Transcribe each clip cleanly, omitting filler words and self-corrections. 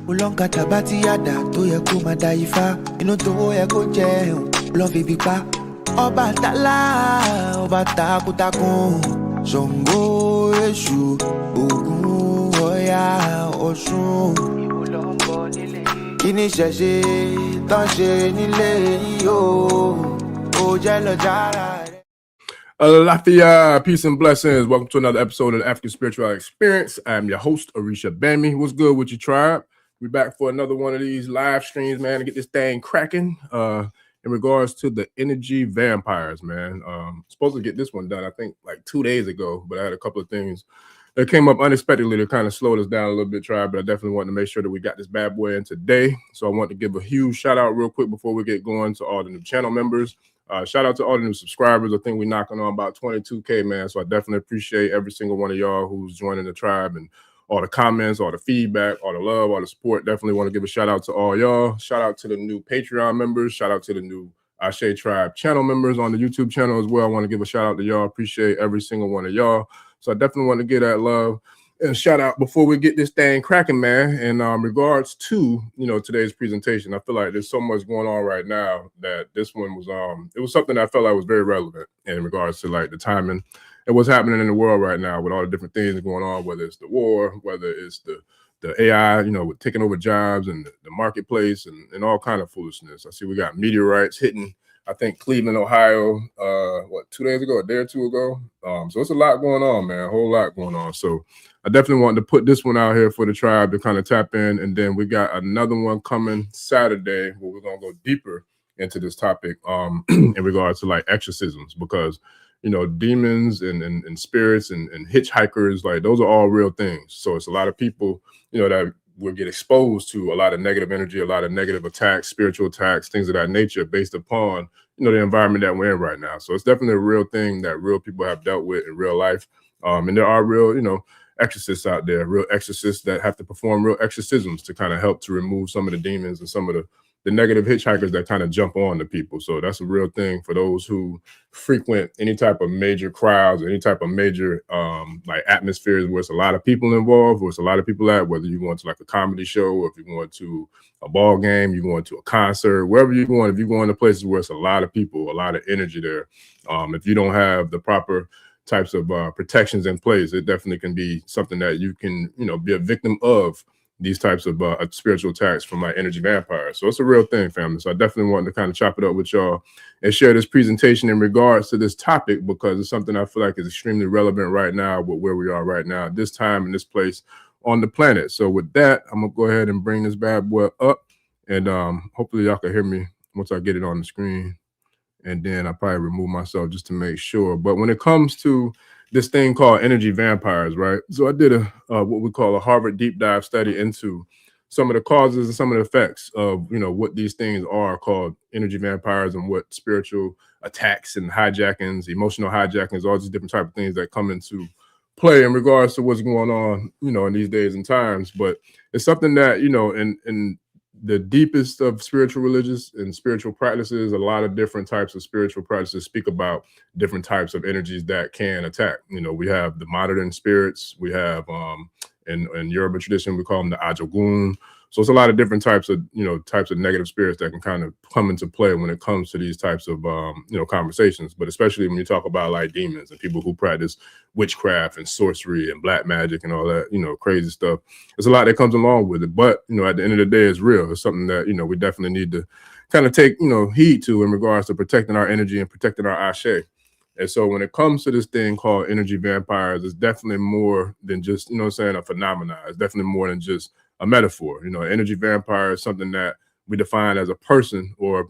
Ulonga tabati yada to ye kuma daifa. Ino to ye ko je love bipa. Oba tala, oba takutakun. Songo eshu, ogun oya osun. Kini sheshe, tan she nile yo. Ojelo jara. Lafayette, peace and blessings. Welcome to another episode of the African Spiritual Experience. I'm your host, Arisha Bami. What's good with your tribe? We're back for another one of these live streams, man, to get this thing cracking. In regards to the energy vampires, man. Supposed to get this one done, I think, like 2 days ago, but I had a couple of things that came up unexpectedly that kind of slowed us down a little bit, tribe, but I definitely wanted to make sure that we got this bad boy in today. So I want to give a huge shout out real quick before we get going to all the new channel members. Shout out to all the new subscribers. I think we're knocking on about 22K, man. So I definitely appreciate every single one of y'all who's joining the tribe and all the comments, all the feedback, all the love, all the support. Definitely want to give a shout out to all y'all. Shout out to the new Patreon members. Shout out to the new Ase Tribe channel members on the YouTube channel as well. I want to give a shout out to y'all. Appreciate every single one of y'all. So I definitely want to get that love and shout out before we get this thing cracking, man. In regards to, today's presentation, I feel like there's so much going on right now that this one was, it was something that I felt like was very relevant in regards to like the timing and what's happening in the world right now with all the different things going on, whether it's the war, whether it's the AI, with taking over jobs and the marketplace and all kind of foolishness. I see we got meteorites hitting, I think, Cleveland, Ohio, 2 days ago, a day or two ago. So it's a lot going on, man, a whole lot going on. So I definitely wanted to put this one out here for the tribe to kind of tap in. And then we got another one coming Saturday where we're going to go deeper into this topic in regards to like exorcisms, because, demons and spirits and hitchhikers, like those are all real things. So it's a lot of people, that will get exposed to a lot of negative energy, a lot of negative attacks, spiritual attacks, things of that nature based upon, the environment that we're in right now. So it's definitely a real thing that real people have dealt with in real life. And there are real, exorcists out there, real exorcists that have to perform real exorcisms to kind of help to remove some of the demons and some of the negative hitchhikers that kind of jump on to people. So that's a real thing for those who frequent any type of major crowds, any type of major like atmospheres where it's a lot of people involved, where it's a lot of people at, whether you're going to like a comedy show or if you're going to a ball game, you're going to a concert, wherever you're going, if you're going to places where it's a lot of people, a lot of energy there, if you don't have the proper types of protections in place, it definitely can be something that you can, be a victim of these types of spiritual attacks from like energy vampires. So it's a real thing, family. So I definitely wanted to kind of chop it up with y'all and share this presentation in regards to this topic, because it's something I feel like is extremely relevant right now with where we are right now, at this time and this place on the planet. So with that, I'm gonna go ahead and bring this bad boy up, and hopefully y'all can hear me once I get it on the screen. And then I probably remove myself just to make sure. But when it comes to this thing called energy vampires, right? So I did what we call a Harvard deep dive study into some of the causes and some of the effects of, what these things are called energy vampires and what spiritual attacks and hijackings, emotional hijackings, all these different type of things that come into play in regards to what's going on, in these days and times. But it's something that, in the deepest of spiritual religious and spiritual practices, a lot of different types of spiritual practices speak about different types of energies that can attack. We have the modern spirits, we have in Yoruba tradition, we call them the Ajogun. So it's a lot of different types of, types of negative spirits that can kind of come into play when it comes to these types of, conversations. But especially when you talk about like demons and people who practice witchcraft and sorcery and black magic and all that, crazy stuff. There's a lot that comes along with it. But, at the end of the day, it's real. It's something that, we definitely need to kind of take, heed to in regards to protecting our energy and protecting our ashe. And so when it comes to this thing called energy vampires, it's definitely more than just, a phenomenon. It's definitely more than just a metaphor. Energy vampire is something that we define as a person or,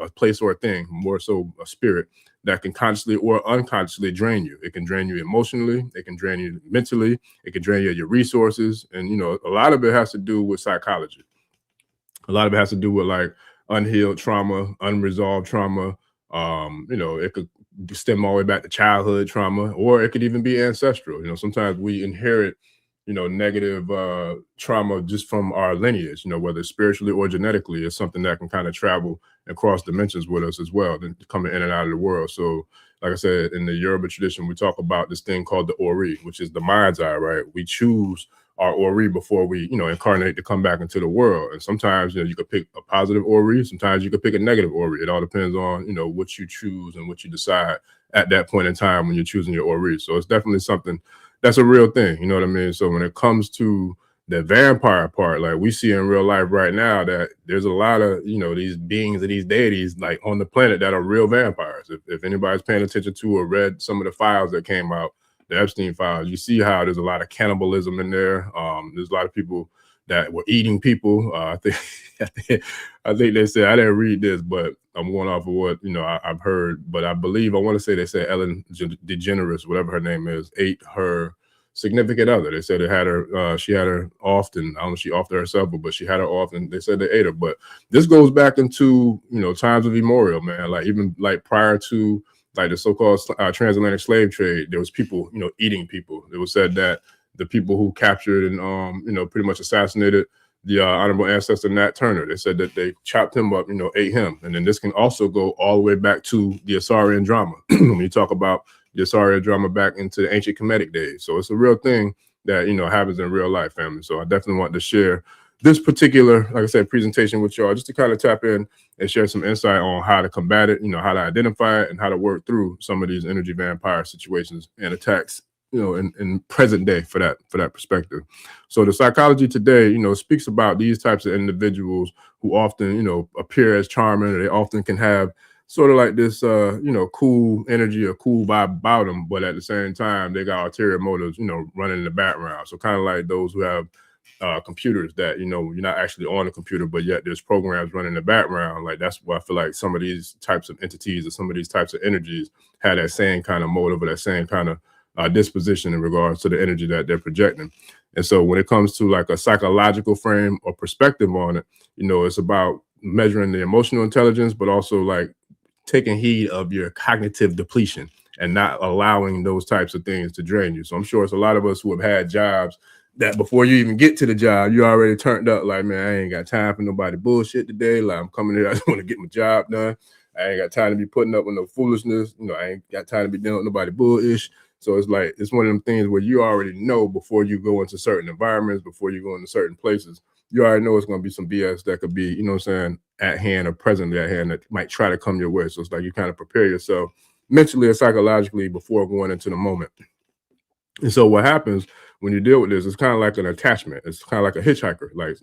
a place or a thing, more so a spirit that can consciously or unconsciously drain you. It can drain you emotionally. It can drain you mentally. It can drain you your resources. And, a lot of it has to do with psychology. A lot of it has to do with like unhealed trauma, unresolved trauma. It could stem all the way back to childhood trauma, or it could even be ancestral. Sometimes we inherit, negative trauma just from our lineage, whether spiritually or genetically. Is something that can kind of travel across dimensions with us as well, then coming in and out of the world. So like I said, in the Yoruba tradition, we talk about this thing called the Ori, which is the mind's eye, right? We choose our Ori before we, incarnate to come back into the world. And sometimes, you could pick a positive Ori. Sometimes you could pick a negative Ori. It all depends on, what you choose and what you decide at that point in time when you're choosing your Ori. So it's definitely something that's a real thing. You know what I mean? So when it comes to the vampire part, like we see in real life right now, that there's a lot of, these beings and these deities like on the planet that are real vampires. If anybody's paying attention to or read some of the files that came out, the Epstein files, you see how there's a lot of cannibalism in there. There's a lot of people that were eating people. I think they said, I didn't read this, but I'm going off of what, I've heard, but I want to say they said Ellen DeGeneres, whatever her name is, ate her significant other. They said it had her, she had her often. I don't know if she offed herself, but she had her often. They said they ate her. But this goes back into, times of immemorial, man. Like even like prior to like the so-called transatlantic slave trade, there was people, eating people. It was said that the people who captured and, pretty much assassinated the honorable ancestor Nat Turner, they said that they chopped him up, ate him. And then this can also go all the way back to the Asarian drama. When you talk about the Asarian drama back into the ancient Kemetic days. So it's a real thing that, happens in real life, family. So I definitely want to share this particular, like I said, presentation with y'all, just to kind of tap in and share some insight on how to combat it, how to identify it and how to work through some of these energy vampire situations and attacks, in present day for that perspective. So the psychology today, speaks about these types of individuals who often, appear as charming, or they often can have sort of like this, cool energy or cool vibe about them, but at the same time, they got ulterior motives, running in the background. So kind of like those who have computers that, you're not actually on the computer, but yet there's programs running in the background. Like that's why I feel like some of these types of entities or some of these types of energies had that same kind of motive or that same kind of disposition in regards to the energy that they're projecting. And so when it comes to like a psychological frame or perspective on it, it's about measuring the emotional intelligence, but also like taking heed of your cognitive depletion and not allowing those types of things to drain you. So I'm sure it's a lot of us who have had jobs that before you even get to the job, you already turned up like, man, I ain't got time for nobody bullshit today. Like I'm coming here, I just want to get my job done. I ain't got time to be putting up with no foolishness. I ain't got time to be dealing with nobody bullish. So it's like, it's one of them things where you already know before you go into certain environments, before you go into certain places, you already know it's going to be some BS that could be, at hand or presently at hand that might try to come your way. So it's like you kind of prepare yourself mentally or psychologically before going into the moment. And so what happens when you deal with this, it's kind of like an attachment. It's kind of like a hitchhiker. Like,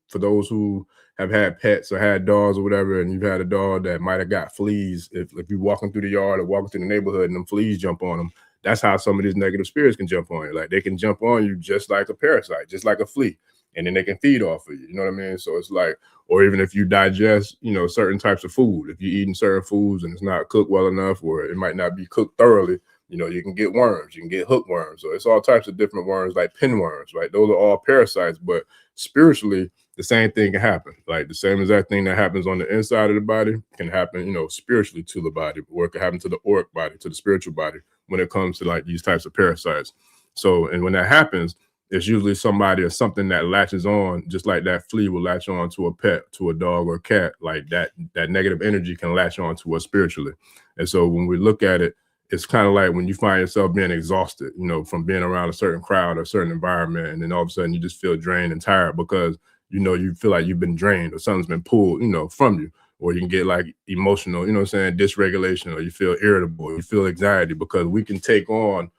for those who have had pets or had dogs or whatever, and you've had a dog that might have got fleas, if you're walking through the yard or walking through the neighborhood and them fleas jump on them, that's how some of these negative spirits can jump on you. Like they can jump on you just like a parasite, just like a flea, and then they can feed off of you. You know what I mean? So it's like, or even if you digest, certain types of food, if you're eating certain foods and it's not cooked well enough, or it might not be cooked thoroughly, you can get worms, you can get hookworms. So it's all types of different worms, like pinworms, right? Those are all parasites, but spiritually, the same thing can happen. Like the same exact thing that happens on the inside of the body can happen, spiritually to the body, or it can happen to the auric body, to the spiritual body when it comes to like these types of parasites. So, and when that happens, it's usually somebody or something that latches on, just like that flea will latch on to a pet, to a dog or a cat. Like that negative energy can latch on to us spiritually. And so when we look at it, it's kind of like when you find yourself being exhausted, from being around a certain crowd or a certain environment, and then all of a sudden you just feel drained and tired because, you feel like you've been drained or something's been pulled, from you. Or you can get like emotional, dysregulation, or you feel irritable, you feel anxiety, because we can take on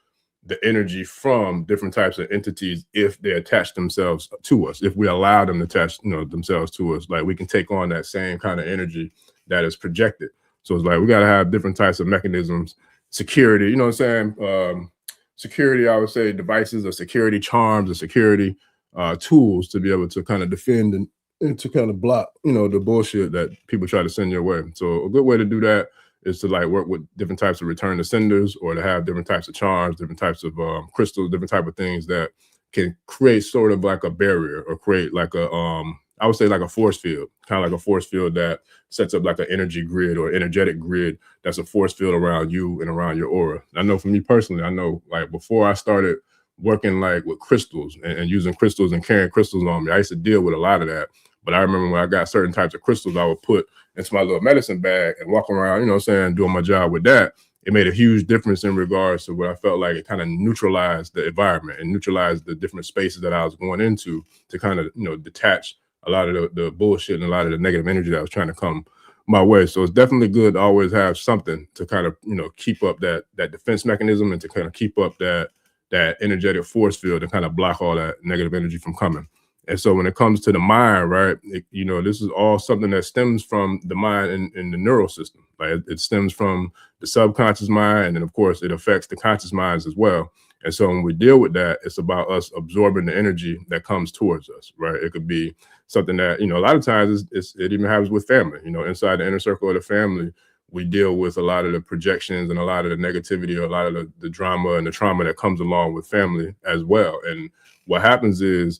the energy from different types of entities if they attach themselves to us, if we allow them to attach themselves to us. Like we can take on that same kind of energy that is projected. So it's like we got to have different types of mechanisms, security, security, I would say, devices or security charms or security tools to be able to kind of defend and to kind of block the bullshit that people try to send your way. So a good way to do that is to like work with different types of return to senders, or to have different types of charms, different types of crystals, different type of things that can create sort of like a barrier, or create like a I would say like a force field, kind of like a force field that sets up like an energy grid or energetic grid that's a force field around you and around your aura. I know for me personally, I know like before I started working like with crystals and using crystals and carrying crystals on me, I used to deal with a lot of that. But I remember when I got certain types of crystals, I would put into my little medicine bag and walk around, doing my job with that. it made a huge difference in regards to what I felt like it kind of neutralized the environment and neutralized the different spaces that I was going into to kind of, detach a lot of the bullshit and a lot of the negative energy that was trying to come my way. So it's definitely good to always have something to kind of, keep up that defense mechanism and to kind of keep up that energetic force field to kind of block all that negative energy from coming. And so when it comes to the mind, right, this is all something that stems from the mind and the neural system. Like it stems from the subconscious mind, and then of course it affects the conscious minds as well. And so when we deal with that, it's about us absorbing the energy that comes towards us, right? It could be something that, a lot of times it even happens with family, inside the inner circle of the family, we deal with a lot of the projections and a lot of the negativity, or a lot of the drama and the trauma that comes along with family as well. And what happens is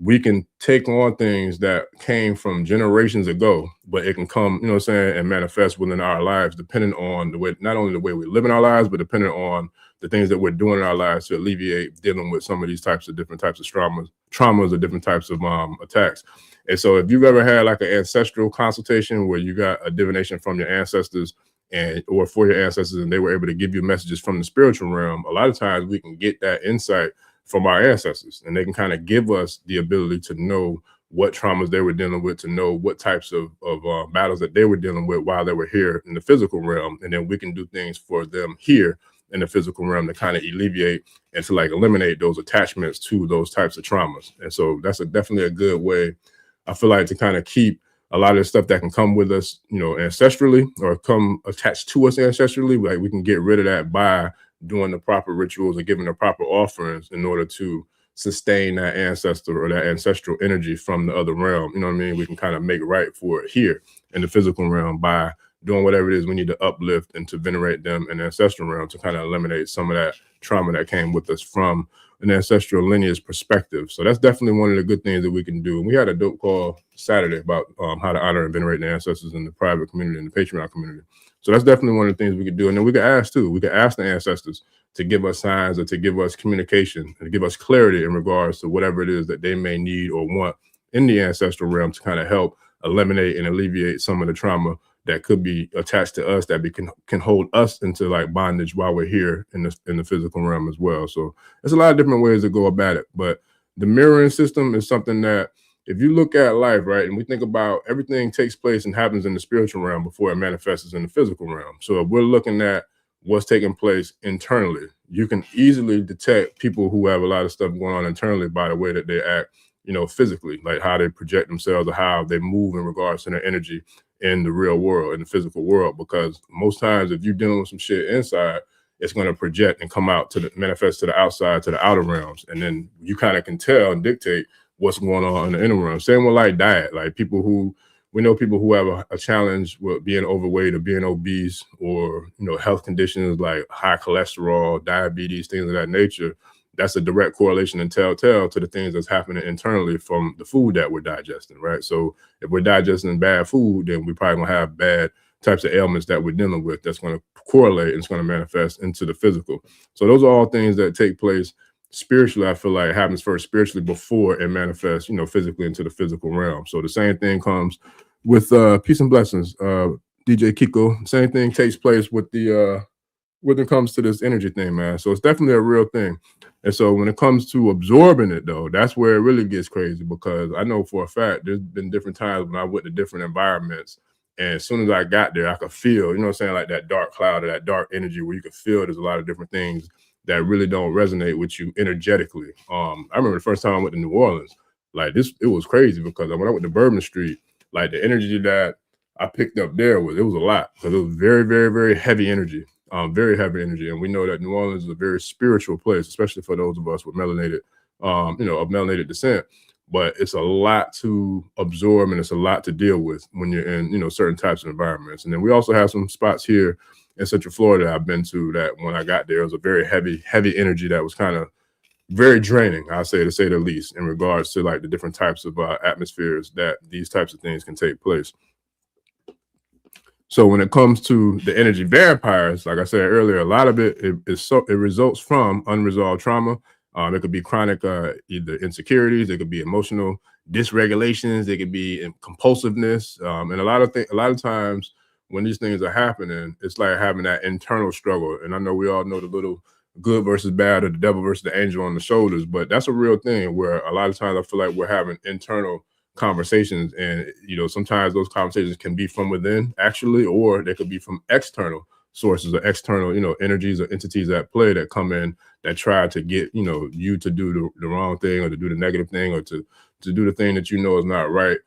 we can take on things that came from generations ago, but it can come, and manifest within our lives, depending on the way, not only the way we live in our lives, but depending on the things that we're doing in our lives to alleviate dealing with some of these different types of traumas or different types of attacks. And so if you've ever had like an ancestral consultation where you got a divination from your ancestors or for your ancestors, and they were able to give you messages from the spiritual realm, a lot of times we can get that insight from our ancestors, and they can kind of give us the ability to know what traumas they were dealing with, to know what types of battles that they were dealing with while they were here in the physical realm. And then we can do things for them here in the physical realm to kind of alleviate and to like eliminate those attachments to those types of traumas. And so that's definitely a good way, I feel like, to kind of keep a lot of the stuff that can come with us, ancestrally, or come attached to us ancestrally. Like we can get rid of that by doing the proper rituals and giving the proper offerings in order to sustain that ancestor or that ancestral energy from the other realm. You know what I mean? We can kind of make right for it here in the physical realm by doing whatever it is we need to uplift and to venerate them in the ancestral realm to kind of eliminate some of that trauma that came with us from an ancestral lineage perspective. So that's definitely one of the good things that we can do. And we had a dope call Saturday about how to honor and venerate the ancestors in the private community and the Patreon community. So that's definitely one of the things we could do. And then we could ask too. We could ask the ancestors to give us signs or to give us communication and to give us clarity in regards to whatever it is that they may need or want in the ancestral realm to kind of help eliminate and alleviate some of the trauma that could be attached to us that can hold us into like bondage while we're here in the physical realm as well. So there's a lot of different ways to go about it. But the mirroring system is something that, if you look at life, right, and we think about everything takes place and happens in the spiritual realm before it manifests in the physical realm. So if we're looking at what's taking place internally, you can easily detect people who have a lot of stuff going on internally by the way that they act, physically, like how they project themselves or how they move in regards to their energy in the real world, in the physical world. Because most times if you're dealing with some shit inside, it's going to project and come out to manifest to the outside, to the outer realms. And then you kind of can tell and dictate what's going on in the inner realm. Same with like diet, like we know people who have a challenge with being overweight or being obese, or, health conditions like high cholesterol, diabetes, things of that nature. That's a direct correlation and telltale to the things that's happening internally from the food that we're digesting, right? So if we're digesting bad food, then we probably gonna have bad types of ailments that we're dealing with that's going to correlate and it's going to manifest into the physical. So those are all things that take place spiritually. I feel like it happens first spiritually before it manifests, physically into the physical realm. So the same thing comes with peace and blessings, DJ Kiko. Same thing takes place with the when it comes to this energy thing, man. So it's definitely a real thing. And so when it comes to absorbing it, though, that's where it really gets crazy, because I know for a fact there's been different times when I went to different environments, and as soon as I got there, I could feel, like that dark cloud or that dark energy where you could feel there's a lot of different things that really don't resonate with you energetically. I remember the first time I went to New Orleans, like it was crazy, because when I went to Bourbon Street, like the energy that I picked up there was a lot, because it was very, very, very heavy energy. Very heavy energy. And we know that New Orleans is a very spiritual place, especially for those of us with melanated, of melanated descent. But it's a lot to absorb and it's a lot to deal with when you're in, certain types of environments. And then we also have some spots here in Central Florida I've been to that when I got there, it was a very heavy energy that was kind of very draining, I'll say, to say the least, in regards to like the different types of atmospheres that these types of things can take place. So when it comes to the energy vampires, like I said earlier, a lot of it results from unresolved trauma. It could be chronic either insecurities, it could be emotional dysregulations, it could be compulsiveness, and a lot of times when these things are happening, it's like having that internal struggle. And I know we all know the little good versus bad or the devil versus the angel on the shoulders, but that's a real thing where a lot of times I feel like we're having internal conversations, and sometimes those conversations can be from within actually, or they could be from external sources or external energies or entities at play that come in that try to get you to do the wrong thing or to do the negative thing or to do the thing that is not right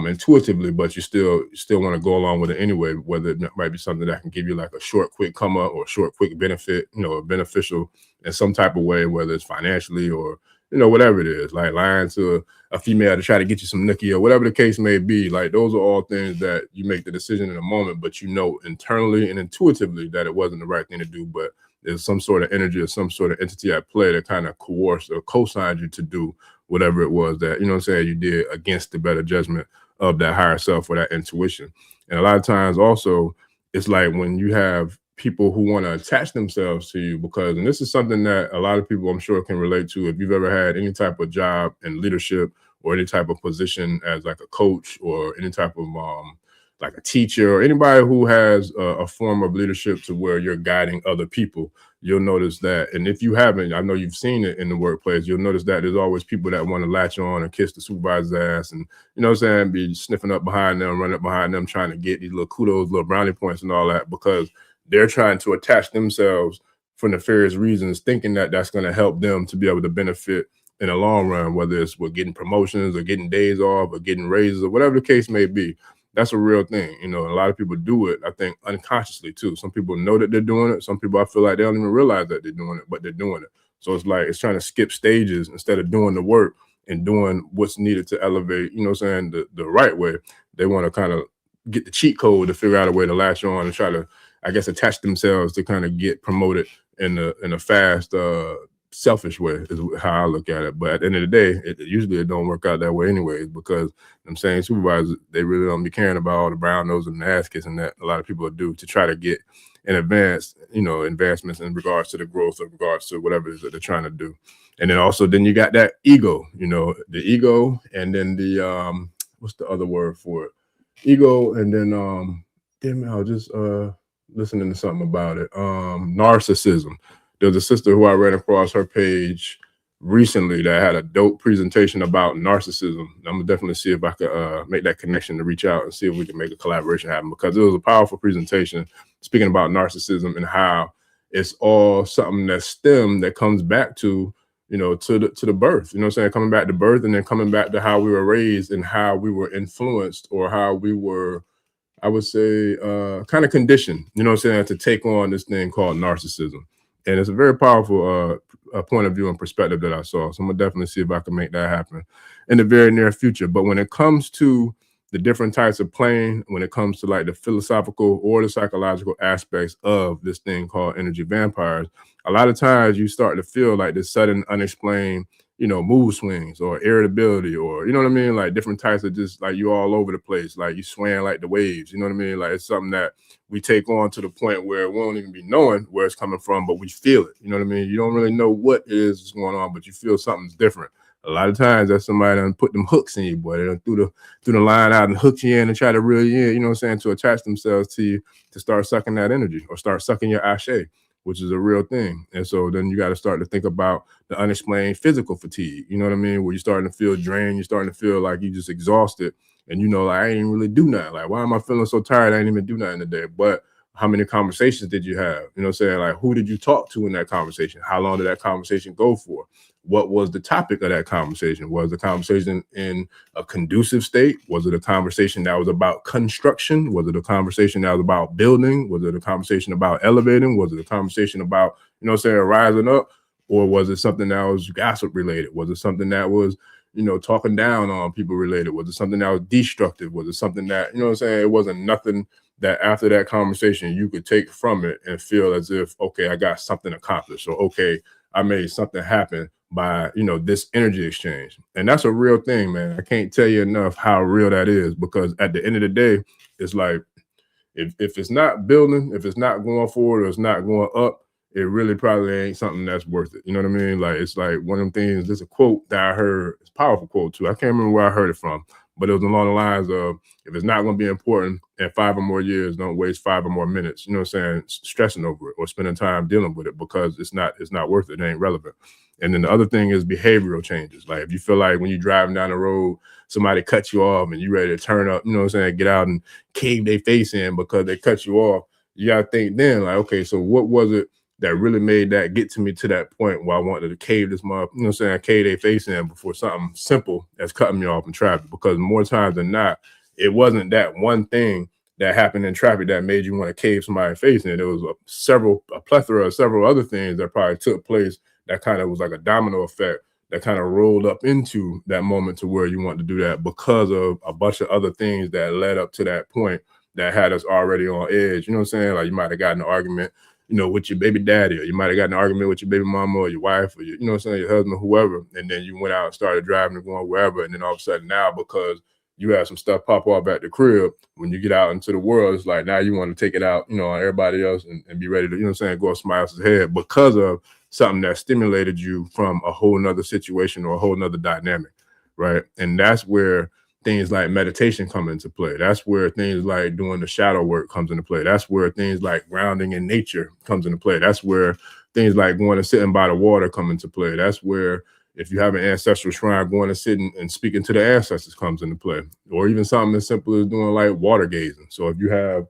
intuitively, but you still want to go along with it anyway, whether it might be something that can give you like a short quick come up or a short quick benefit, beneficial in some type of way, whether it's financially or whatever it is, like lying to a female to try to get you some nookie or whatever the case may be. Like those are all things that you make the decision in a moment, but internally and intuitively that it wasn't the right thing to do, but there's some sort of energy or some sort of entity at play that kind of coerced or co-signed you to do whatever it was that, you did against the better judgment of that higher self or that intuition. And a lot of times also, it's like when you have people who want to attach themselves to you and this is something that a lot of people I'm sure can relate to if you've ever had any type of job in leadership or any type of position as like a coach or any type of like a teacher or anybody who has a form of leadership to where you're guiding other people. You'll notice that, and if you haven't, I know you've seen it in the workplace, you'll notice that there's always people that want to latch on and kiss the supervisor's ass and be sniffing up behind them, running up behind them, trying to get these little kudos, little brownie points and all that, because they're trying to attach themselves for nefarious reasons, thinking that that's going to help them to be able to benefit in the long run, whether it's with getting promotions or getting days off or getting raises or whatever the case may be. That's a real thing. A lot of people do it, I think, unconsciously too. Some people know that they're doing it. Some people, I feel like they don't even realize that they're doing it, but they're doing it. So it's like, it's trying to skip stages instead of doing the work and doing what's needed to elevate, the right way. They want to kind of get the cheat code to figure out a way to latch on and try to, I guess, attach themselves to kind of get promoted in a fast, selfish way is how I look at it. But at the end of the day, usually it don't work out that way anyways, because I'm saying supervisors, they really don't be caring about all the brown nose and the ass kissing that a lot of people do to try to get an advancements in regards to the growth or regards to whatever it is that they're trying to do. And then you got that ego, the ego, and then the what's the other word for it? Ego, and then I was just listening to something about it. Narcissism. There's a sister who I ran across her page recently that had a dope presentation about narcissism. I'm gonna definitely see if I could make that connection to reach out and see if we can make a collaboration happen, because it was a powerful presentation speaking about narcissism and how it's all something that's stem that comes back to to the birth, coming back to birth, and then coming back to how we were raised and how we were influenced, or how we were, I would say, kind of conditioned, to take on this thing called narcissism. And it's a very powerful point of view and perspective that I saw. So I'm gonna definitely see if I can make that happen in the very near future. But when it comes to the different types of plane, when it comes to like the philosophical or the psychological aspects of this thing called energy vampires, a lot of times you start to feel like this sudden unexplained, mood swings or irritability, or, like different types of just like you all over the place, like you swaying like the waves, like it's something that we take on to the point where we won't even be knowing where it's coming from, but we feel it. You don't really know what is going on, but you feel something's different. A lot of times that's somebody done put them hooks in you, boy. They done threw the line out and hooked you in and try to reel you in, to attach themselves to you, to start sucking that energy or start sucking your Ase, which is a real thing. And so then you got to start to think about the unexplained physical fatigue, where you're starting to feel drained, you're starting to feel like you just exhausted, and like, I ain't really do nothing. Like, why am I feeling so tired? I ain't even do nothing today. But how many conversations did you have? Like, who did you talk to in that conversation? How long did that conversation go for? What was the topic of that conversation? Was the conversation in a conducive state? Was it a conversation that was about construction? Was it a conversation that was about building? Was it a conversation about elevating? Was it a conversation about, rising up? Or was it something that was gossip related? Was it something that was, talking down on people related? Was it something that was destructive? Was it something that, it wasn't nothing that after that conversation you could take from it and feel as if, okay, I got something accomplished, or okay, I made something happen by, this energy exchange. And that's a real thing, man. I can't tell you enough how real that is, because at the end of the day, it's like, if it's not building, if it's not going forward, or it's not going up, it really probably ain't something that's worth it. You know what I mean? Like, it's like one of them things, there's a quote that I heard, it's a powerful quote too. I can't remember where I heard it from, but it was along the lines of, if it's not going to be important in 5 or more years, don't waste 5 or more minutes, you know what I'm saying, stressing over it or spending time dealing with it, because it's not worth it. It ain't relevant. And then the other thing is behavioral changes. Like if you feel like when you're driving down the road, somebody cuts you off and you ready to turn up, you know what I'm saying, get out and cave their face in because they cut you off, you got to think then like, okay, so what was it that really made that get to me to that point where I wanted to cave this mother, you know what I'm saying, cave their face in before something simple as cutting me off in traffic? Because more times than not, it wasn't that one thing that happened in traffic that made you want to cave somebody's face in. There was a plethora of several other things that probably took place that kind of was like a domino effect that kind of rolled up into that moment to where you want to do that, because of a bunch of other things that led up to that point that had us already on edge. You know what I'm saying? Like you might have gotten an argument, you know, with your baby daddy, or you might have gotten an argument with your baby mama or your wife, or your, you know what I'm saying, your husband, whoever. And then you went out and started driving and going wherever. And then all of a sudden now, because you have some stuff pop up at the crib, when you get out into the world, it's like now you want to take it out, you know, on everybody else and be ready to, you know what I'm saying, go off somebody else's head because of something that stimulated you from a whole nother situation or a whole nother dynamic, right? And that's where things like meditation come into play. That's where things like doing the shadow work comes into play. That's where things like grounding in nature comes into play. That's where things like going and sitting by the water come into play. That's where, if you have an ancestral shrine, going and sitting and speaking to the ancestors comes into play. Or even something as simple as doing like water gazing. So if you have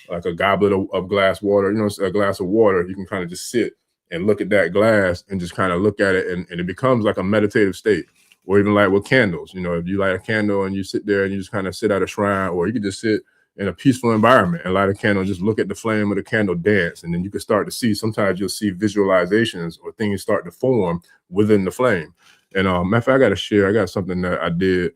like a goblet of glass water, you know, a glass of water, you can kind of just sit and look at that glass and just kind of look at it, and it becomes like a meditative state. Or even like with candles, you know, if you light a candle and you sit there and you just kind of sit at a shrine, or you could just sit in a peaceful environment and light a candle and just look at the flame of the candle dance. And then you can start to see, sometimes you'll see visualizations or things start to form within the flame. And matter of fact, I got something that I did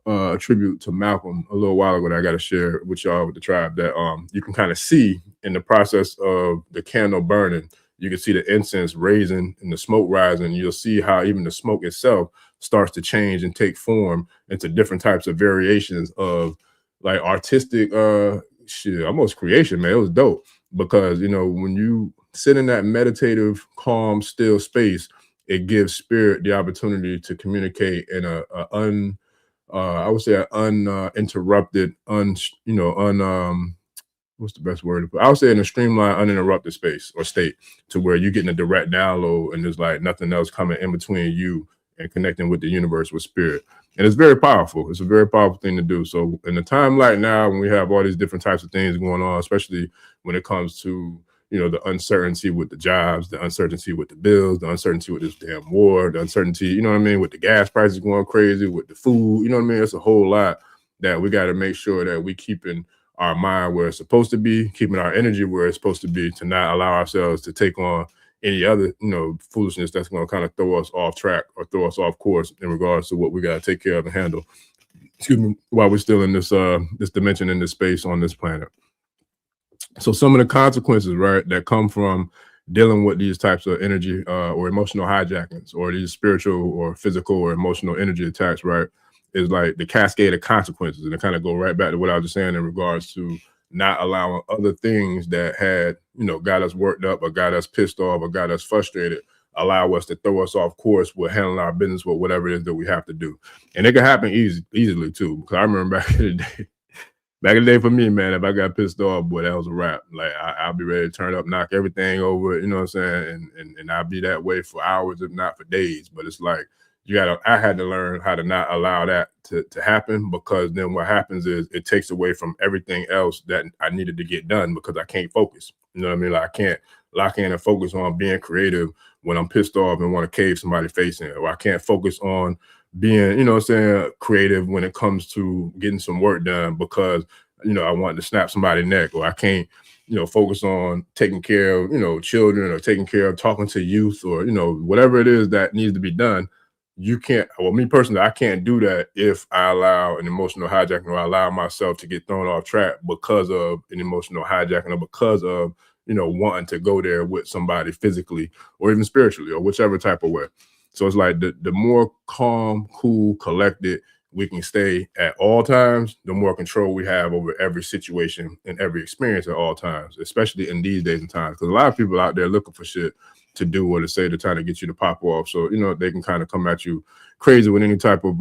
a tribute to Malcolm a little while ago that I got to share with y'all, with the tribe, that you can kind of see in the process of the candle burning. You can see the incense raising and the smoke rising. You'll see how even the smoke itself starts to change and take form into different types of variations of like artistic shit, almost creation, man. It was dope because, you know, when you sit in that meditative, calm, still space, it gives spirit the opportunity to communicate in I would say uninterrupted, what's the best word to put? I would say in a streamlined, uninterrupted space or state, to where you're getting a direct download and there's like nothing else coming in between you and connecting with the universe, with spirit. And it's very powerful. It's a very powerful thing to do. So in a time like now, when we have all these different types of things going on, especially when it comes to, you know, the uncertainty with the jobs, the uncertainty with the bills, the uncertainty with this damn war, the uncertainty, you know what I mean, with the gas prices going crazy, with the food, you know what I mean? It's a whole lot that we got to make sure that we keeping our mind where it's supposed to be, keeping our energy where it's supposed to be, to not allow ourselves to take on any other, you know, foolishness that's going to kind of throw us off track or throw us off course in regards to what we got to take care of and handle, while we're still in this this dimension, in this space on this planet. So some of the consequences, right, that come from dealing with these types of energy or emotional hijackings, or these spiritual or physical or emotional energy attacks, right, is like the cascade of consequences. And it kind of go right back to what I was just saying in regards to not allowing other things that had, you know, got us worked up or got us pissed off or got us frustrated, allow us to throw us off course with handling our business with whatever it is that we have to do. And it can happen easily too, because I remember back in the day for me, man, if I got pissed off, boy, that was a wrap. Like I'll be ready to turn up, knock everything over, you know what I'm saying? And I'll be that way for hours, if not for days. But it's like, I had to learn how to not allow that to happen, because then what happens is it takes away from everything else that I needed to get done, because I can't focus. You know what I mean? Like I can't lock in and focus on being creative when I'm pissed off and want to cave somebody's face in, or I can't focus on being, you know what I'm saying, creative when it comes to getting some work done because, you know, I want to snap somebody's neck, or I can't, you know, focus on taking care of, you know, children, or taking care of talking to youth, or, you know, whatever it is that needs to be done. You can't, well, me personally, I can't do that if I allow an emotional hijacking, or I allow myself to get thrown off track because of an emotional hijacking, or because of, you know, wanting to go there with somebody physically or even spiritually or whichever type of way. So it's like the more calm, cool, collected we can stay at all times, the more control we have over every situation and every experience at all times, especially in these days and times. Because a lot of people out there looking for shit to do or to say to try to get you to pop off. So, you know, they can kind of come at you crazy with any type of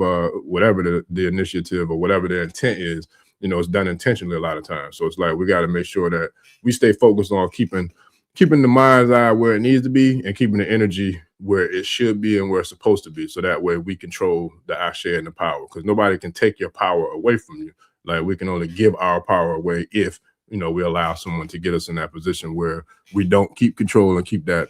whatever the initiative or whatever their intent is. You know, it's done intentionally a lot of times. So it's like we got to make sure that we stay focused on keeping the mind's eye where it needs to be and keeping the energy where it should be and where it's supposed to be. So that way we control the Ashe and the power, because nobody can take your power away from you. Like, we can only give our power away if, you know, we allow someone to get us in that position where we don't keep control and keep that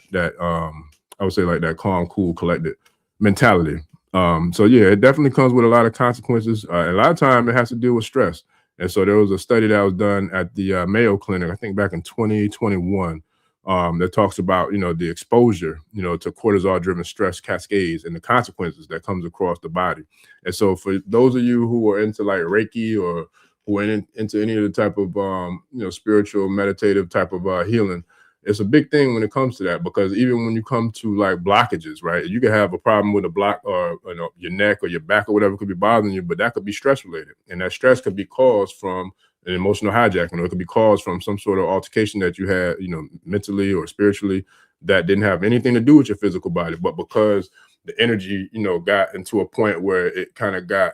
I would say like that calm, cool, collected mentality. So yeah, it definitely comes with a lot of consequences. A lot of time it has to deal with stress. And so there was a study that was done at the Mayo Clinic, I think back in 2021, that talks about, you know, the exposure, you know, to cortisol-driven stress cascades and the consequences that comes across the body. And so for those of you who are into like Reiki or who are into any of the type of, you know, spiritual, meditative type of healing, it's a big thing when it comes to that, because even when you come to like blockages, right, you can have a problem with a block or, you know, your neck or your back or whatever could be bothering you, but that could be stress related. And that stress could be caused from an emotional hijacking, or it could be caused from some sort of altercation that you had, you know, mentally or spiritually, that didn't have anything to do with your physical body, but because the energy, you know, got into a point where it kind of got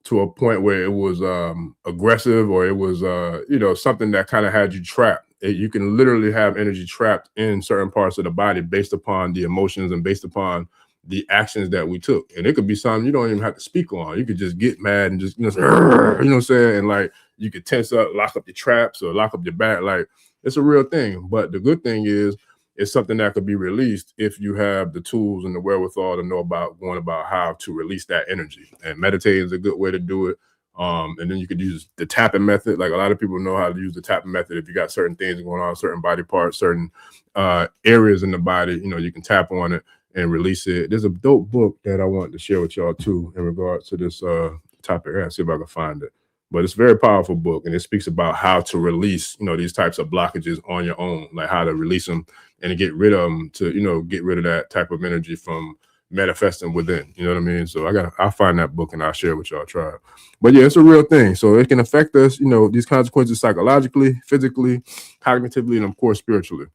to a point where it was aggressive, or it was, you know, something that kind of had you trapped. You can literally have energy trapped in certain parts of the body based upon the emotions and based upon the actions that we took. And it could be something you don't even have to speak on. You could just get mad and just, you know what I'm saying? And like, you could tense up, lock up your traps or lock up your back. Like, it's a real thing. But the good thing is, it's something that could be released if you have the tools and the wherewithal to know about going about how to release that energy. And meditating is a good way to do it. And then you could use the tapping method. Like, a lot of people know how to use the tapping method. If you got certain things going on, certain body parts, certain areas in the body, you know, you can tap on it and release it. There's a dope book that I wanted to share with y'all too in regards to this topic. I'll see if I can find it. But it's a very powerful book, and it speaks about how to release, you know, these types of blockages on your own, like how to release them and get rid of them, to, you know, get rid of that type of energy from manifesting within. You know what I mean? So I'll find that book and I'll share with y'all. Try it. But yeah, it's a real thing. So it can affect us, you know, these consequences psychologically, physically, cognitively, and of course spiritually.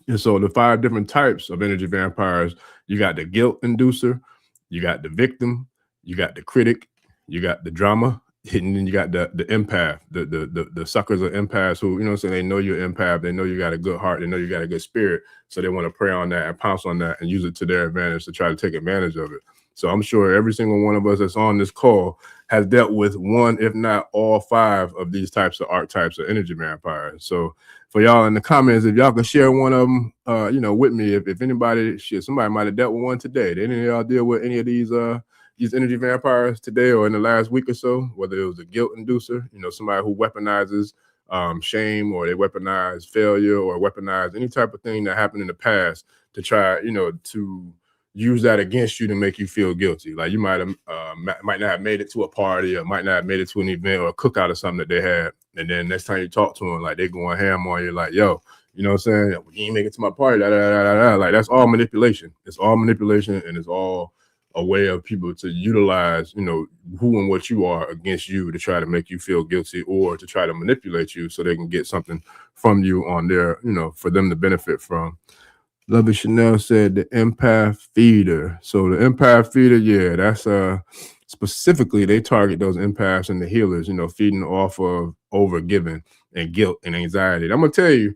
And so the 5 different types of energy vampires: you got the guilt inducer, you got the victim, you got the critic, you got the drama, and then you got the empath. The suckers are empaths who, you know what I'm saying, they know you're an empath, they know you got a good heart, they know you got a good spirit, so they want to prey on that and pounce on that and use it to their advantage to try to take advantage of it. So I'm sure every single one of us that's on this call has dealt with one, if not all 5 of these types of archetypes of energy vampires. So for y'all in the comments, if y'all can share one of them, you know, with me, if anybody, somebody might have dealt with one today. Did any of y'all deal with any of these energy vampires today or in the last week or so? Whether it was a guilt inducer, you know, somebody who weaponizes shame, or they weaponize failure, or weaponize any type of thing that happened in the past to try, you know, to use that against you to make you feel guilty. Like, you might not have made it to a party, or might not have made it to an event or a cookout or something that they had, and then next time you talk to them, like, they going ham on you, like, yo, you know what I'm saying, you ain't make it to my party, like, that's all manipulation. It's all manipulation, and it's all a way of people to utilize, you know, who and what you are against you to try to make you feel guilty, or to try to manipulate you so they can get something from you on their, you know, for them to benefit from. Lovely Chanel said the empath feeder. So the empath feeder, yeah, that's specifically they target those empaths and the healers, you know, feeding off of overgiving and guilt and anxiety. And I'm gonna tell you,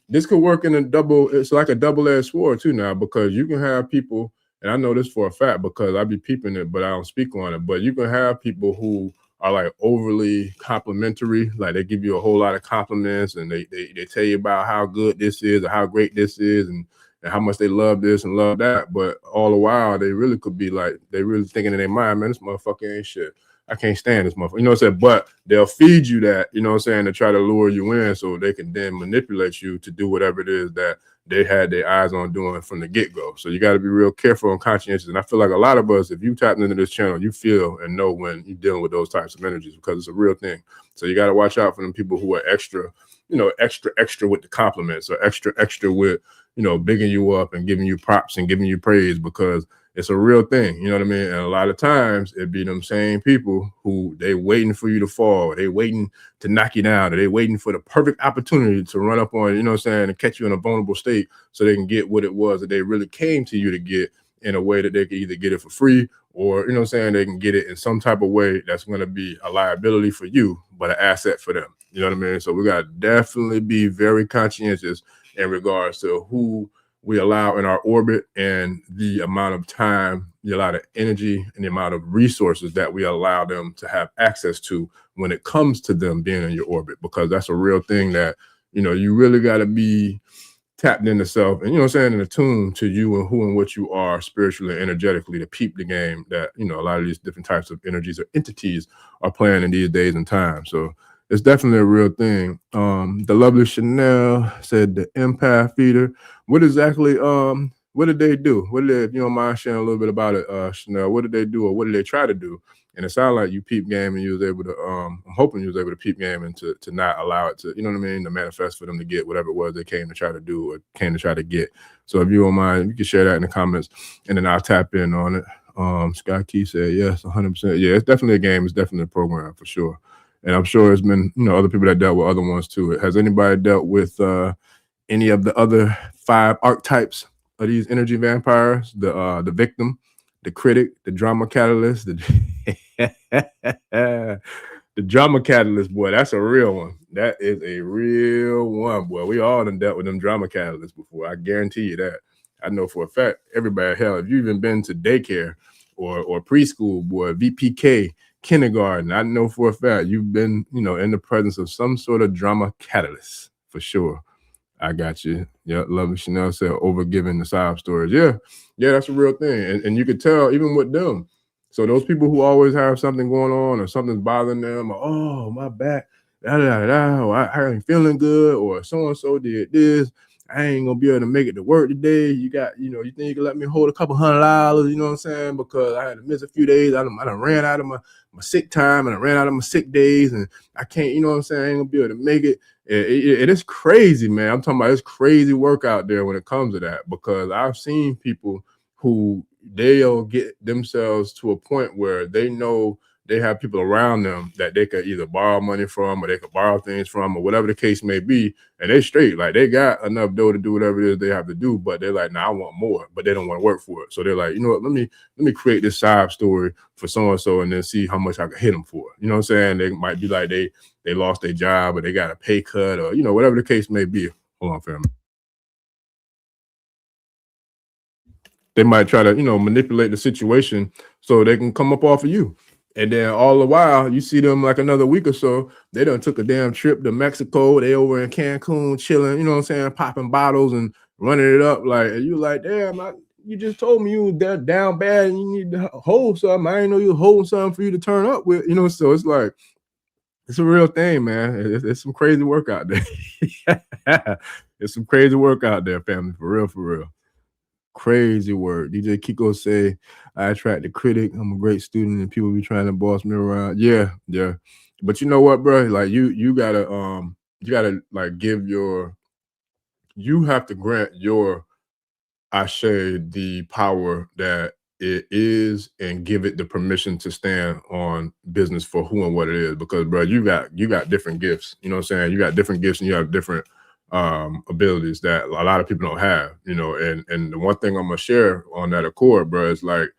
this could work in it's like a double-edged sword too now, because you can have people, and I know this for a fact because I be peeping it, but I don't speak on it, but you can have people who are like overly complimentary, like they give you a whole lot of compliments, and they tell you about how good this is or how great this is, and how much they love this and love that, but all the while they really could be like, they really thinking in their mind, man, this motherfucker ain't shit. I can't stand this motherfucker. You know what I'm saying? But they'll feed you that, you know what I'm saying, to try to lure you in so they can then manipulate you to do whatever it is that they had their eyes on doing from the get-go. So you got to be real careful and conscientious. And I feel like a lot of us, if you tap into this channel, you feel and know when you're dealing with those types of energies, because it's a real thing. So you got to watch out for them people who are extra, you know, extra with the compliments, or extra with, you know, bigging you up and giving you props and giving you praise, because It's a real thing, you know what I mean? And a lot of times it be them same people who they waiting for you to fall, they waiting to knock you down, or they waiting for the perfect opportunity to run up on you, you know what I'm saying, and catch you in a vulnerable state so they can get what it was that they really came to you to get, in a way that they can either get it for free, or you know what I'm saying, they can get it in some type of way that's going to be a liability for you, but an asset for them. You know what I mean? So we got to definitely be very conscientious in regards to who we allow in our orbit, and the amount of time, the amount of energy, and the amount of resources that we allow them to have access to when it comes to them being in your orbit, because that's a real thing that, you know, you really got to be tapped into self and, you know what I'm saying, and attuned to you and who and what you are spiritually and energetically to peep the game that, you know, a lot of these different types of energies or entities are playing in these days and times. So it's definitely a real thing. The lovely Chanel said the empath feeder. What exactly, what did they do? What did they, if you don't mind sharing a little bit about it, Chanel, what did they do, or what did they try to do? And it sounded like you peep game and you was able to, I'm hoping you was able to peep game and to not allow it to, you know what I mean, to manifest for them to get whatever it was they came to try to do or came to try to get. So if you don't mind, you can share that in the comments and then I'll tap in on it. Sky Key said, yes, 100%. Yeah, it's definitely a game. It's definitely a program for sure. And I'm sure it's been, you know, other people that dealt with other ones too. Has anybody dealt with any of the other 5 archetypes of these energy vampires? The victim, the critic, the drama catalyst, the drama catalyst, boy, that's a real one. That is a real one, boy. We all done dealt with them drama catalysts before. I guarantee you that. I know for a fact, everybody, hell, if you've even been to daycare or preschool, boy, VPK, kindergarten, I know for a fact you've been, you know, in the presence of some sort of drama catalyst for sure. I got you. Yeah, lovely Chanel said overgiving the sob stories. Yeah, that's a real thing. And you could tell even with them. So those people who always have something going on or something's bothering them, or, oh, my back, or I ain't feeling good, or so-and-so did this, I ain't gonna be able to make it to work today. You got, you know, you think you can let me hold a couple $100, you know what I'm saying? Because I had to miss a few days. I done ran out of my sick time and I ran out of my sick days and I can't, you know what I'm saying? I ain't gonna be able to make it. It is crazy, man. I'm talking about it's crazy work out there when it comes to that, because I've seen people who they'll get themselves to a point where they know they have people around them that they could either borrow money from or they could borrow things from or whatever the case may be, and they straight, like they got enough dough to do whatever it is they have to do, but they're like, nah, I want more, but they don't want to work for it. So they're like, you know what, let me create this side story for so-and-so and then see how much I can hit them for. You know what I'm saying? They might be like they lost their job or they got a pay cut or, you know, whatever the case may be. Hold on, family. They might try to, you know, manipulate the situation so they can come up off of you. And then all the while, you see them like another week or so, they done took a damn trip to Mexico. They over in Cancun chilling, you know what I'm saying, popping bottles and running it up. Like, you like, damn, you just told me you were down bad and you need to hold something. I didn't know you were holding something for you to turn up with, you know. So it's like, it's a real thing, man. It's some crazy work out there. It's some crazy work out there, family, for real, for real. Crazy work. DJ Kiko say, I attract the critic. I'm a great student and people be trying to boss me around. Yeah. But you know what, bro? Like you gotta like you have to grant your Ashe the power that it is and give it the permission to stand on business for who and what it is. Because, bro, you got different gifts. You know what I'm saying? You got different gifts and you have different abilities that a lot of people don't have, you know. And the one thing I'm gonna share on that accord, bro, is like,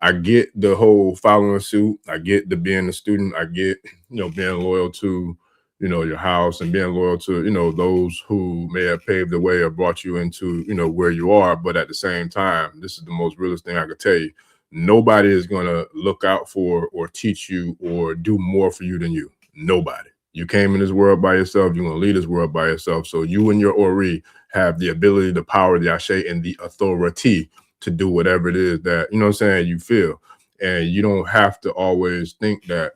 I get the whole following suit, I get the being a student, I get, you know, being loyal to, you know, your house and being loyal to, you know, those who may have paved the way or brought you into, you know, where you are. But at the same time, this is the most realest thing I could tell you. Nobody is gonna look out for or teach you or do more for you than you. Nobody. You came in this world by yourself. You're going to lead this world by yourself. So you and your Ori have the ability, the power, the Ashe, and the authority to do whatever it is that, you know what I'm saying, you feel. And you don't have to always think that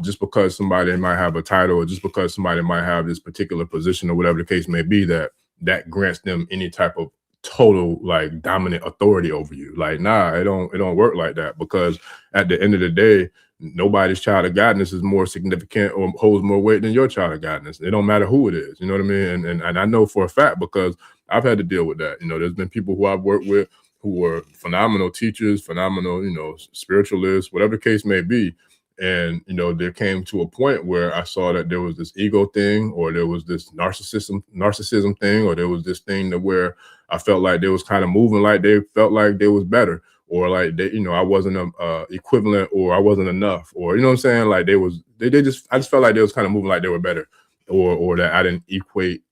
just because somebody might have a title or just because somebody might have this particular position or whatever the case may be, that grants them any type of total like dominant authority over you. Like, nah, it don't work like that, because at the end of the day, nobody's child of godness is more significant or holds more weight than your child of godness. It don't matter who it is, you know what I mean? And I know for a fact, because I've had to deal with that. You know, there's been people who I've worked with who were phenomenal teachers, phenomenal, spiritualists, whatever the case may be. And, there came to a point where I saw that there was this ego thing, or there was this narcissism thing, or there was this thing that where I felt like they was kind of moving like they felt like they was better, or like they, I wasn't equivalent, or I wasn't enough, or, you know what I'm saying? Like I just felt like they was kind of moving like they were better, or that I didn't equate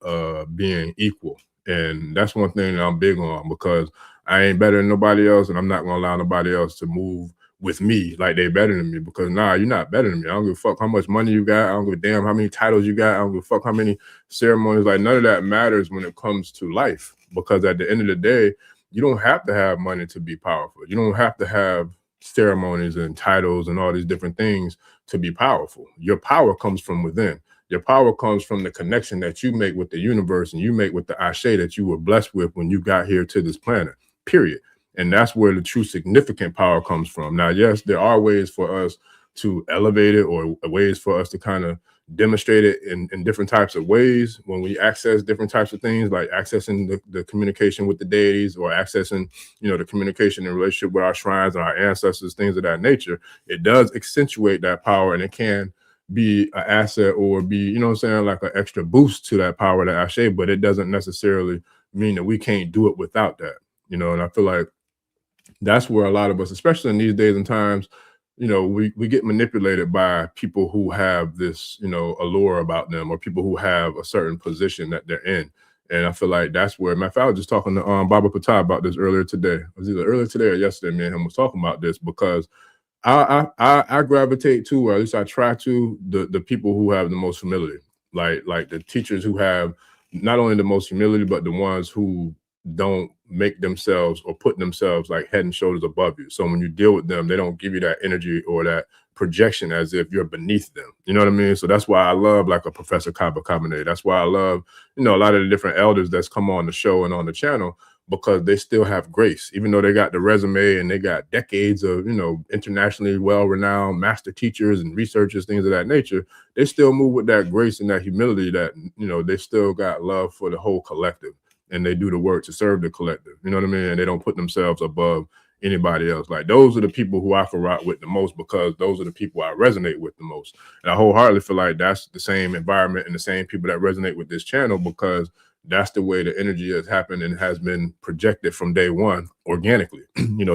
being equal. And that's one thing that I'm big on, because I ain't better than nobody else, and I'm not gonna allow nobody else to move with me like they better than me, because nah, you're not better than me. I don't give a fuck how much money you got. I don't give a damn how many titles you got. I don't give a fuck how many ceremonies. Like, none of that matters when it comes to life, because at the end of the day, you don't have to have money to be powerful. You don't have to have ceremonies and titles and all these different things to be powerful. Your power comes from within. Your power comes from the connection that you make with the universe, and you make with the Ashe that you were blessed with when you got here to this planet, period. And that's where the true significant power comes from. Now, yes, there are ways for us to elevate it, or ways for us to kind of demonstrate it in different types of ways when we access different types of things, like accessing the communication with the deities, or accessing, the communication and relationship with our shrines and our ancestors, things of that nature. It does accentuate that power, and it can be an asset, or be, you know what I'm saying, like an extra boost to that power, that Ashe, but it doesn't necessarily mean that we can't do it without that, and I feel like that's where a lot of us, especially in these days and times, we get manipulated by people who have this, allure about them, or people who have a certain position that they're in. And I feel like that's where, matter of fact, I was just talking to Baba Patah about this earlier today. It was either earlier today or yesterday. Me and him was talking about this, because I gravitate to, or at least I try to, the people who have the most humility, like the teachers who have not only the most humility, but the ones who don't make themselves or put themselves like head and shoulders above you. So when you deal with them, they don't give you that energy or that projection as if you're beneath them. You know what I mean? So that's why I love like a Professor Kaba Kamene. That's why I love, a lot of the different elders that's come on the show and on the channel, because they still have grace, even though they got the resume and they got decades of, internationally well-renowned master teachers and researchers, things of that nature. They still move with that grace and that humility, that, they still got love for the whole collective, and they do the work to serve the collective. You know what I mean? And they don't put themselves above anybody else. Like, those are the people who I can rock with the most, because those are the people I resonate with the most. And I wholeheartedly feel like that's the same environment and the same people that resonate with this channel, because that's the way the energy has happened and has been projected from day one, organically.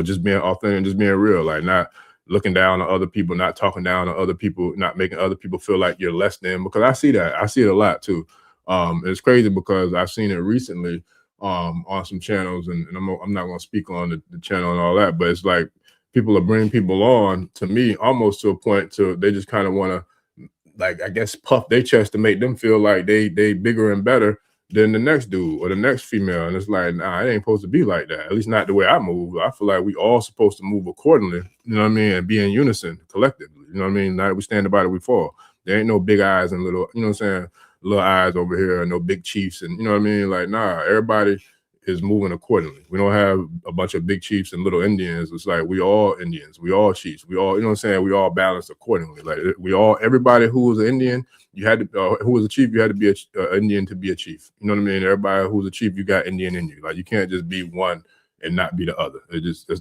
Just being authentic and just being real, like not looking down on other people, not talking down on other people, not making other people feel like you're less than, because I see that. I see it a lot too. It's crazy, because I've seen it recently on some channels, and I'm not going to speak on the channel and all that, but it's like people are bringing people on to me almost to a point to they just kind of want to, like, I guess, puff their chest to make them feel like they bigger and better than the next dude or the next female. And it's like, nah, it ain't supposed to be like that. At least not the way I move. I feel like we all supposed to move accordingly, you know what I mean, and be in unison collectively. You know what I mean? Now that we stand about it, we fall. There ain't no big eyes and little, you know what I'm saying, little eyes over here, and no big chiefs, and you know what I mean? Like, nah, everybody is moving accordingly. We don't have a bunch of big chiefs and little Indians. It's like we all Indians, we all chiefs, we all, you know what I'm saying? We all balanced accordingly. Like, we all, everybody who was an Indian, you had to, who was a chief, you had to be an Indian to be a chief. You know what I mean? Everybody who's a chief, you got Indian in you. Like, you can't just be one and not be the other.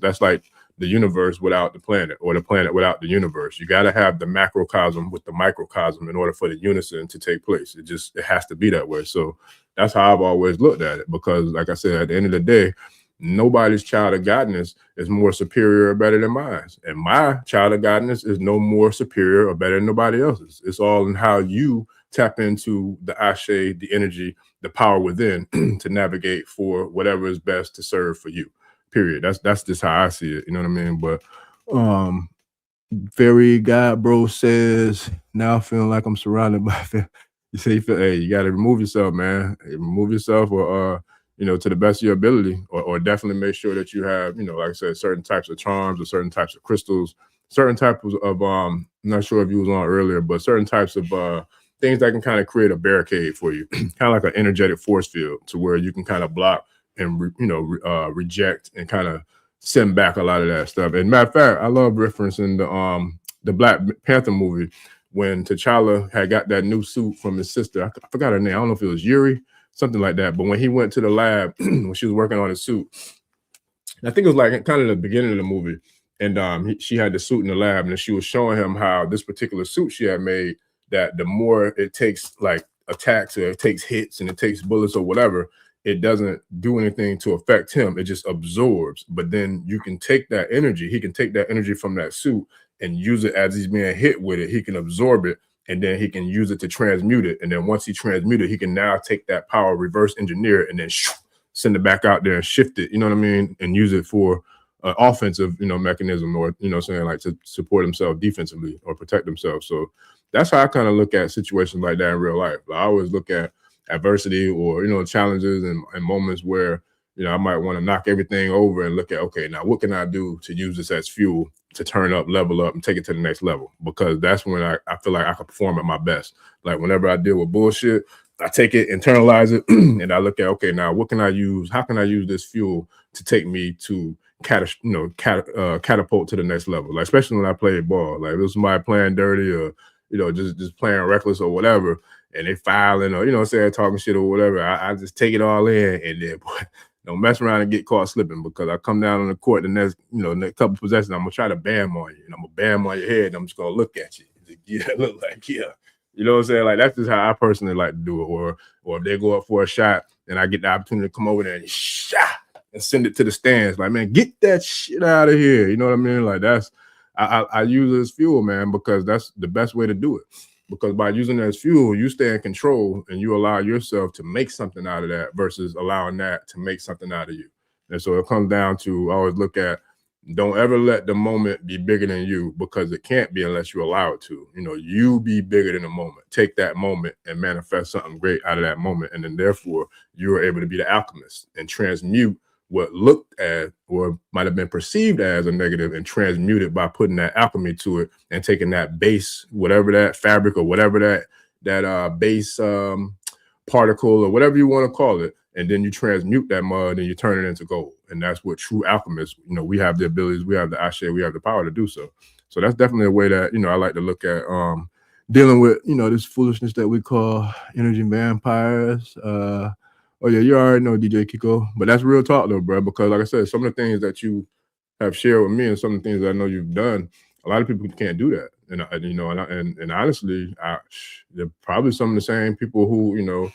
That's like the universe without the planet, or the planet without the universe. You got to have the macrocosm with the microcosm in order for the unison to take place. It has to be that way. So that's how I've always looked at it, because like I said, at the end of the day, nobody's child of godness is more superior or better than mine. And my child of godness is no more superior or better than nobody else's. It's all in how you tap into the Ashe, the energy, the power within to navigate for whatever is best to serve for you. Period. That's just how I see it. You know what I mean? But Fairy God Bro says, now feeling like I'm surrounded by you say, hey, you got to remove yourself, man. Remove yourself, or to the best of your ability, or definitely make sure that you have, like I said, certain types of charms, or certain types of crystals, certain types of I'm not sure if you was on earlier, but certain types of things that can kind of create a barricade for you, kind of like an energetic force field, to where you can kind of block and reject and kind of send back a lot of that stuff. And matter of fact, I love referencing the Black Panther movie, when T'Challa had got that new suit from his sister. I forgot her name. I don't know if it was Yuri, something like that. But when he went to the lab, when she was working on his suit, I think it was like kind of the beginning of the movie. And she had the suit in the lab, and she was showing him how this particular suit she had made, that the more it takes like attacks or it takes hits and it takes bullets or whatever, it doesn't do anything to affect him. It just absorbs. But then you can take that energy, he can take that energy from that suit and use it as he's being hit with it. He can absorb it, and then he can use it to transmute it. And then once he transmutes it, he can now take that power, reverse engineer it, and then send it back out there and shift it, you know what I mean? And use it for offensive, mechanism, or, saying, like, to support himself defensively or protect himself. So that's how I kind of look at situations like that in real life. I always look at adversity or, challenges and moments where, I might want to knock everything over and look at, okay, now what can I do to use this as fuel to turn up, level up, and take it to the next level? Because that's when I feel like I can perform at my best. Like whenever I deal with bullshit, I take it, internalize it, and I look at, okay, now what can I use? How can I use this fuel to take me to catapult to the next level? Like, especially when I play ball, like if it was somebody playing dirty or, just playing reckless or whatever, and they fouling or, talking shit or whatever, I just take it all in, and then, boy, don't mess around and get caught slipping, because I come down on the court the next, next couple possessions, I'm gonna try to bam on you, and I'm gonna bam on your head, and I'm just gonna look at you. Yeah, look like, yeah. You know what I'm saying? Like, that's just how I personally like to do it. Or if they go up for a shot and I get the opportunity to come over there and send it to the stands, like, man, get that shit out of here. You know what I mean? Like, that's, I use it as fuel, man, because that's the best way to do it. Because by using it as fuel, you stay in control and you allow yourself to make something out of that versus allowing that to make something out of you. And so it comes down to, I always look at, don't ever let the moment be bigger than you, because it can't be unless you allow it to. You be bigger than the moment. Take that moment and manifest something great out of that moment. And then therefore you're able to be the alchemist and transmute what looked at or might have been perceived as a negative, and transmute it by putting that alchemy to it and taking that base, whatever that fabric or whatever that base particle or whatever you want to call it, and then you transmute that mud and you turn it into gold. And that's what true alchemists, we have the abilities, we have the Ashe, we have the power to do so. So that's definitely a way that, I like to look at dealing with, this foolishness that we call energy vampires. Oh yeah, you already know, DJ Kiko, but that's real talk though, bro, because like I said, some of the things that you have shared with me and some of the things that I know you've done, a lot of people can't do that. And honestly, they're probably some of the same people who,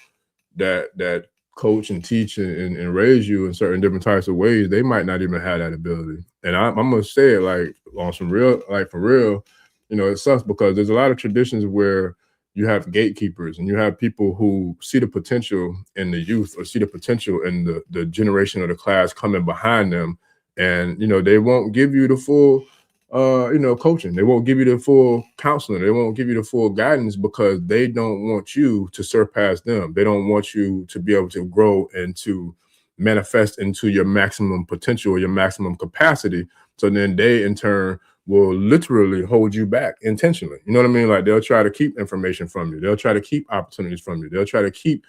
that coach and teach and raise you in certain different types of ways. They might not even have that ability. And I'm gonna say it like on some real, like for real, it sucks, because there's a lot of traditions where you have gatekeepers and you have people who see the potential in the youth or see the potential in the generation or the class coming behind them. And, they won't give you the full, coaching. They won't give you the full counseling. They won't give you the full guidance, because they don't want you to surpass them. They don't want you to be able to grow and to manifest into your maximum potential or your maximum capacity. So then they in turn will literally hold you back intentionally. You know what I mean? Like, they'll try to keep information from you. They'll try to keep opportunities from you. They'll try to keep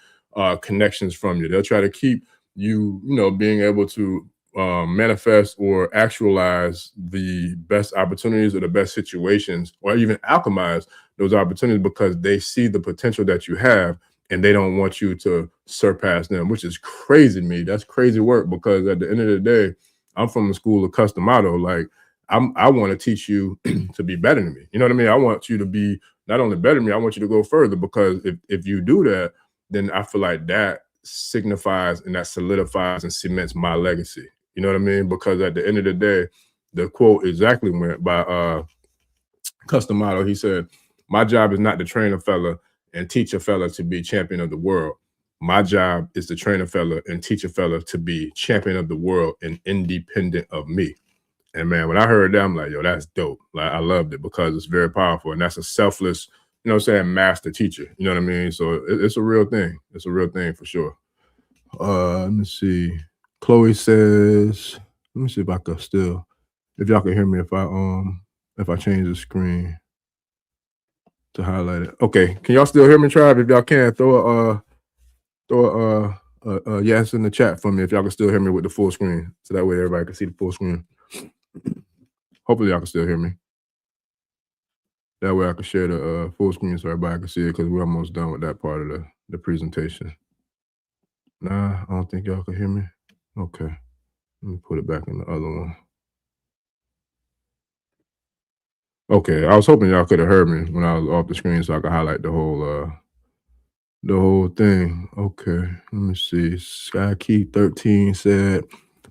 connections from you. They'll try to keep you, being able to manifest or actualize the best opportunities or the best situations, or even alchemize those opportunities, because they see the potential that you have and they don't want you to surpass them, which is crazy to me. That's crazy work, because at the end of the day, I'm from the school of Customato. Like, I want to teach you to be better than me. You know what I mean? I want you to be not only better than me, I want you to go further, because if you do that, then I feel like that signifies and that solidifies and cements my legacy. You know what I mean? Because at the end of the day, the quote exactly went by Customato. He said, "My job is not to train a fella and teach a fella to be champion of the world. My job is to train a fella and teach a fella to be champion of the world and independent of me." And man, when I heard that, I'm like, yo, that's dope. Like, I loved it, because it's very powerful. And that's a selfless, master teacher. You know what I mean? So it's a real thing. It's a real thing for sure. Let me see. Chloe says, let me see if I can still, if y'all can hear me if I change the screen to highlight it. Okay, can y'all still hear me, tribe? If y'all can, throw a yes in the chat for me if y'all can still hear me with the full screen, so that way everybody can see the full screen. Hopefully y'all can still hear me. That way I can share the full screen so everybody can see it, because we're almost done with that part of the presentation. Nah, I don't think y'all can hear me. Okay. Let me put it back in the other one. Okay, I was hoping y'all could have heard me when I was off the screen so I could highlight the whole thing. Okay, let me see. Sky Key 13 said,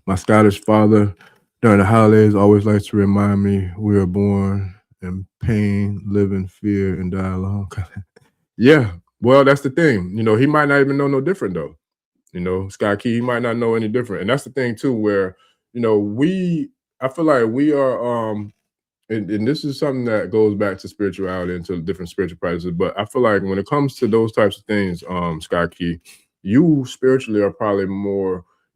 my Scottish father during the holidays always likes to remind me we are born in pain, live in fear, and die alone. Yeah, well, that's the thing. You know, he might not even know no different though. You know, Sky Key, he might not know any different. And that's the thing too, where, you know, I feel like we are and this is something that goes back to spirituality and to different spiritual practices. But I feel like when it comes to those types of things, Sky Key, you spiritually are probably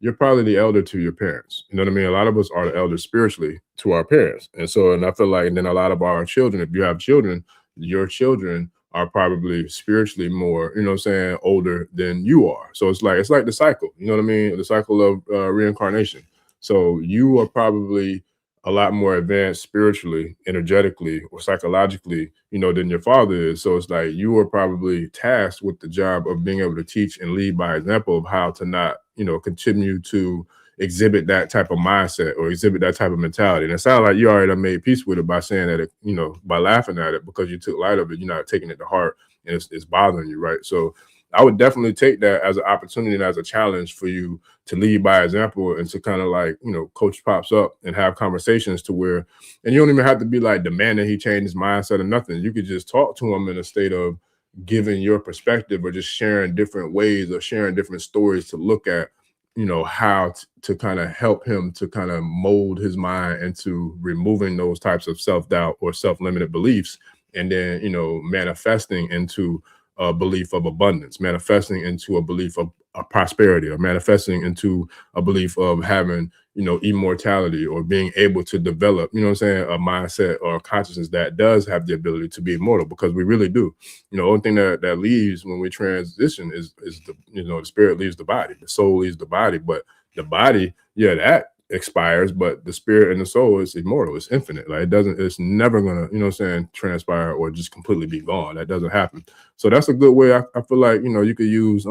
you're probably the elder to your parents. You know what I mean? A lot of us are the elders spiritually to our parents. And I feel like, and then a lot of our children, if you have children, your children are probably spiritually more, you know what I'm saying, older than you are. So it's like the cycle, you know what I mean? The cycle of reincarnation. So you are probably a lot more advanced spiritually, energetically, or psychologically, you know, than your father is. So it's like you are probably tasked with the job of being able to teach and lead by example of how to not, you know, continue to exhibit that type of mindset or exhibit that type of mentality. And it sounds like you already done made peace with it by saying that, you know, by laughing at it because you took light of it, you're not taking it to heart and it's bothering you, right? So I would definitely take that as an opportunity and as a challenge for you to lead by example and to kind of like, you know, coach pops up and have conversations to where, and you don't even have to be like demanding he change his mindset or nothing. You could just talk to him in a state of giving your perspective or just sharing different ways or sharing different stories to look at, you know, how to kind of help him to kind of mold his mind into removing those types of self-doubt or self-limited beliefs. And then, you know, manifesting into a belief of abundance, manifesting into a belief of prosperity, or manifesting into a belief of having, you know, immortality or being able to develop, you know what I'm saying, a mindset or a consciousness that does have the ability to be immortal, because we really do. You know, the only thing that leaves when we transition is the, you know, the spirit leaves the body, the soul leaves the body, but the body, yeah, that expires, but the spirit and the soul is immortal, it's infinite. Like it's never gonna, you know what I'm saying, transpire or just completely be gone. That doesn't happen. So that's a good way. I feel like, you know, you could use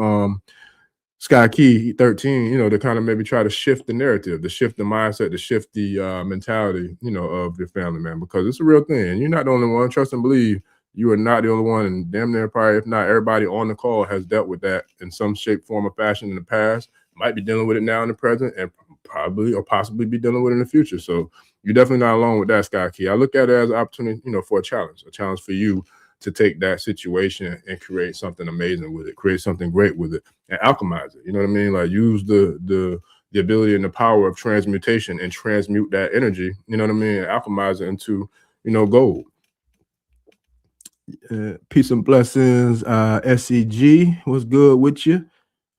Sky Key 13, you know, to kind of maybe try to shift the narrative, to shift the mindset, to shift the mentality, you know, of your family, man, because it's a real thing. And you're not the only one. Trust and believe you are not the only one. And damn near probably, if not everybody on the call, has dealt with that in some shape, form, or fashion in the past, might be dealing with it now in the present, and probably or possibly be dealing with it in the future. So you're definitely not alone with that, Sky Key. I look at it as an opportunity, you know, for a challenge for you to take that situation and create something amazing with it, create something great with it, and alchemize it. You know what I mean? Like use the ability and the power of transmutation and transmute that energy, you know what I mean? And alchemize it into, you know, gold. Peace and blessings. SCG, what's good with you?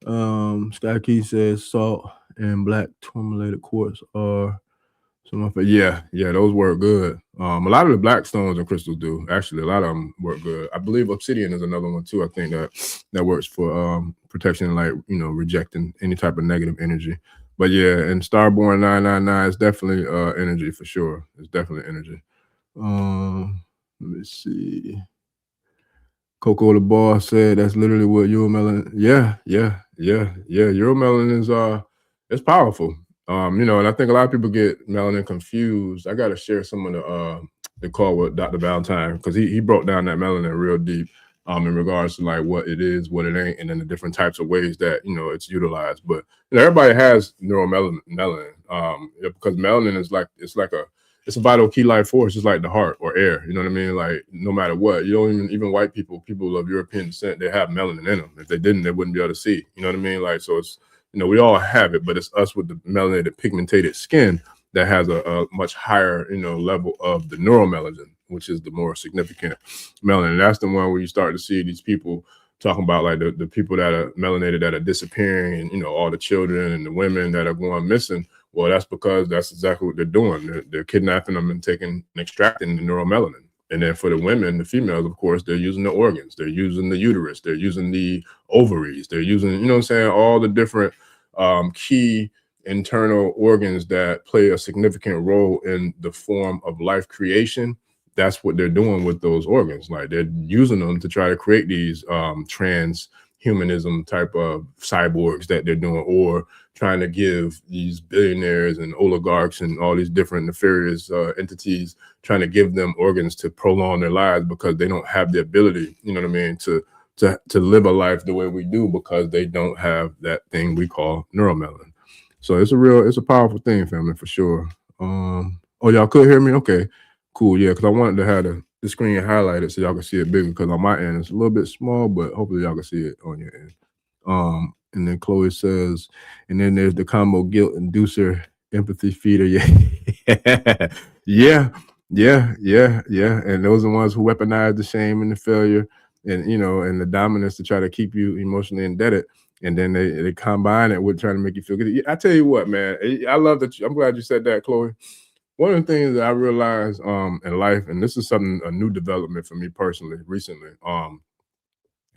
Sky Key says salt and black tourmalated quartz are yeah, those work good. A lot of the black stones and crystals do. Actually, a lot of them work good. I believe obsidian is another one too. I think that works for protection, like, you know, rejecting any type of negative energy. But yeah, and Starborn 999 is definitely energy for sure. It's definitely energy. Let me see. Coco the Boss said that's literally what uromelanin. Yeah. Uromelanin is it's powerful. You know, and I think a lot of people get melanin confused. I got to share some of the call with Dr. Valentine, because he broke down that melanin real deep in regards to like what it is, what it ain't, and then the different types of ways that, you know, it's utilized. But you know, everybody has neuromelanin, because melanin is like it's a vital key life force, just like the heart or air. You know what I mean? Like no matter what, you don't even white people of European descent, they have melanin in them. If they didn't, they wouldn't be able to see. You know what I mean? Like, so it's, you know, we all have it, but it's us with the melanated pigmented skin that has a much higher, you know, level of the neuromelanin, which is the more significant melanin. And that's the one where you start to see these people talking about like the people that are melanated that are disappearing, and, you know, all the children and the women that are going missing. Well, that's because that's exactly what they're doing. They're kidnapping them and taking and extracting the neuromelanin. And then for the women, the females, of course, they're using the organs. They're using the uterus. They're using the ovaries. They're using, you know what I'm saying, all the different key internal organs that play a significant role in the form of life creation. That's what they're doing with those organs. Like they're using them to try to create these humanism type of cyborgs that they're doing, or trying to give these billionaires and oligarchs and all these different nefarious entities, trying to give them organs to prolong their lives because they don't have the ability, you know what I mean, to live a life the way we do, because they don't have that thing we call neuromelanin. So it's a powerful thing, family, for sure. Oh, y'all could hear me? Okay, cool. Yeah, because I wanted to have the screen highlighted so y'all can see it bigger, because on my end it's a little bit small, but hopefully y'all can see it on your end. And then Chloe says, and then there's the combo guilt inducer, empathy feeder. Yeah. yeah. And those are the ones who weaponize the shame and the failure and, you know, and the dominance to try to keep you emotionally indebted. And then they combine it with trying to make you feel good. I tell you what, man, I love that. I'm glad you said that, Chloe. One of the things that I realized in life, and this is a new development for me personally recently,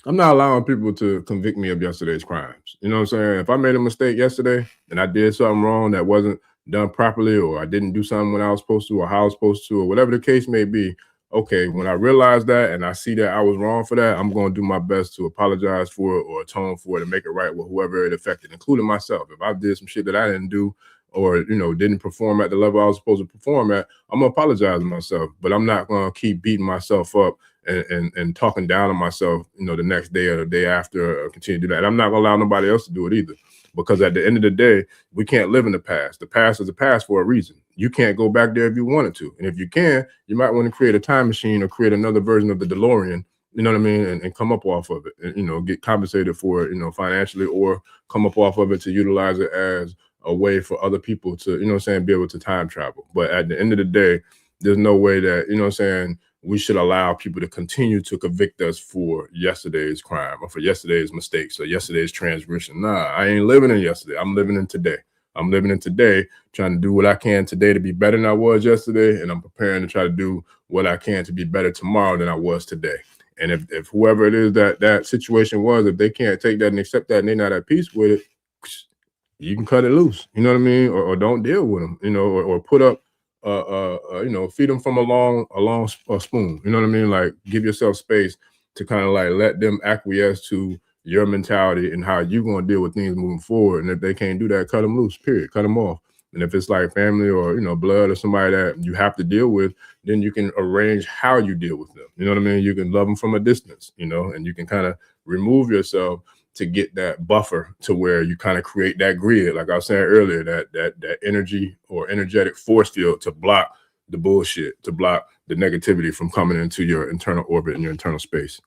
I'm not allowing people to convict me of yesterday's crimes. You know what I'm saying? If I made a mistake yesterday and I did something wrong that wasn't done properly, or I didn't do something when I was supposed to, or how I was supposed to, or whatever the case may be, okay, when I realize that and I see that I was wrong for that, I'm going to do my best to apologize for it or atone for it and make it right with whoever it affected, including myself. If I did some shit that I didn't do, or, you know, didn't perform at the level I was supposed to perform at, I'm going to apologize to myself. But I'm not going to keep beating myself up and talking down on myself, you know, the next day or the day after, or continue to do that. And I'm not going to allow nobody else to do it either. Because at the end of the day, we can't live in the past. The past is a past for a reason. You can't go back there if you wanted to. And if you can, you might want to create a time machine or create another version of the DeLorean, you know what I mean, and come up off of it, and, you know, get compensated for it, you know, financially, or come up off of it to utilize it as a way for other people to, you know what I'm saying, be able to time travel. But at the end of the day, there's no way that, you know what I'm saying, we should allow people to continue to convict us for yesterday's crime or for yesterday's mistakes or yesterday's transgression. Nah, I ain't living in yesterday. I'm living in today. I'm living in today, trying to do what I can today to be better than I was yesterday. And I'm preparing to try to do what I can to be better tomorrow than I was today. And if whoever it is that situation was, if they can't take that and accept that and they're not at peace with it, you can cut it loose. You know what I mean? Or don't deal with them, you know, or put up, you know, feed them from a long spoon. You know what I mean? Like, give yourself space to kind of like let them acquiesce to your mentality and how you're going to deal with things moving forward. And if they can't do that, cut them loose, period. Cut them off. And if it's like family or, you know, blood or somebody that you have to deal with, then you can arrange how you deal with them. You know what I mean? You can love them from a distance, you know, and you can kind of remove yourself to get that buffer to where you kind of create that grid, like I was saying earlier, that energy or energetic force field to block the bullshit, to block the negativity from coming into your internal orbit and your internal space.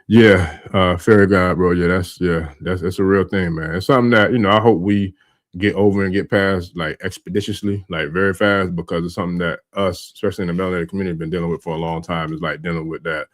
Yeah, fairy god, bro. Yeah, that's a real thing, man. It's something that, you know, I hope we get over and get past like expeditiously, like very fast, because it's something that us, especially in the melanated community, have been dealing with for a long time. Is like dealing with that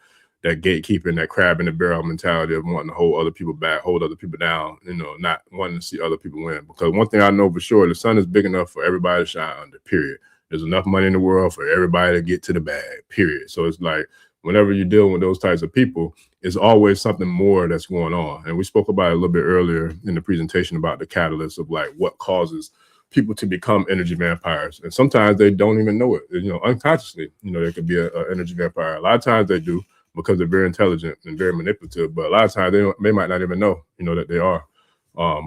gatekeeping, that crab in the barrel mentality of wanting to hold other people back, hold other people down, you know, not wanting to see other people win. Because one thing I know for sure, the sun is big enough for everybody to shine under, period. There's enough money in the world for everybody to get to the bag, period. So it's like, whenever you're dealing with those types of people, it's always something more that's going on. And we spoke about it a little bit earlier in the presentation about the catalyst of like what causes people to become energy vampires. And sometimes they don't even know it, you know, unconsciously, you know, they could be an energy vampire. A lot of times they do, because they're very intelligent and very manipulative, but a lot of times they might not even know, you know, that they are.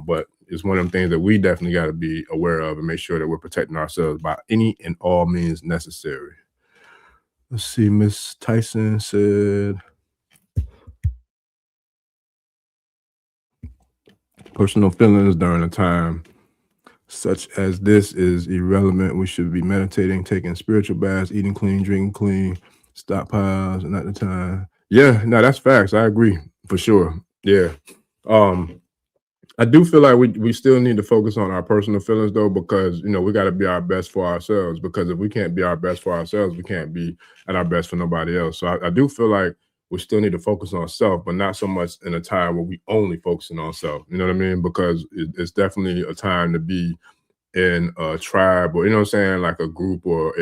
But it's one of them things that we definitely got to be aware of and make sure that we're protecting ourselves by any and all means necessary. Let's see, Miss Tyson said, personal feelings during a time such as this is irrelevant. We should be meditating, taking spiritual baths, eating clean, drinking clean, stockpiles, and at the time. Yeah, no, that's facts. I agree for sure. Yeah. I do feel like we still need to focus on our personal feelings though, because, you know, we got to be our best for ourselves, because if we can't be our best for ourselves, we can't be at our best for nobody else. So I do feel like we still need to focus on self, but not so much in a time where we only focusing on self. You know what I mean? Because it's definitely a time to be in a tribe, or, you know what I'm saying, like a group or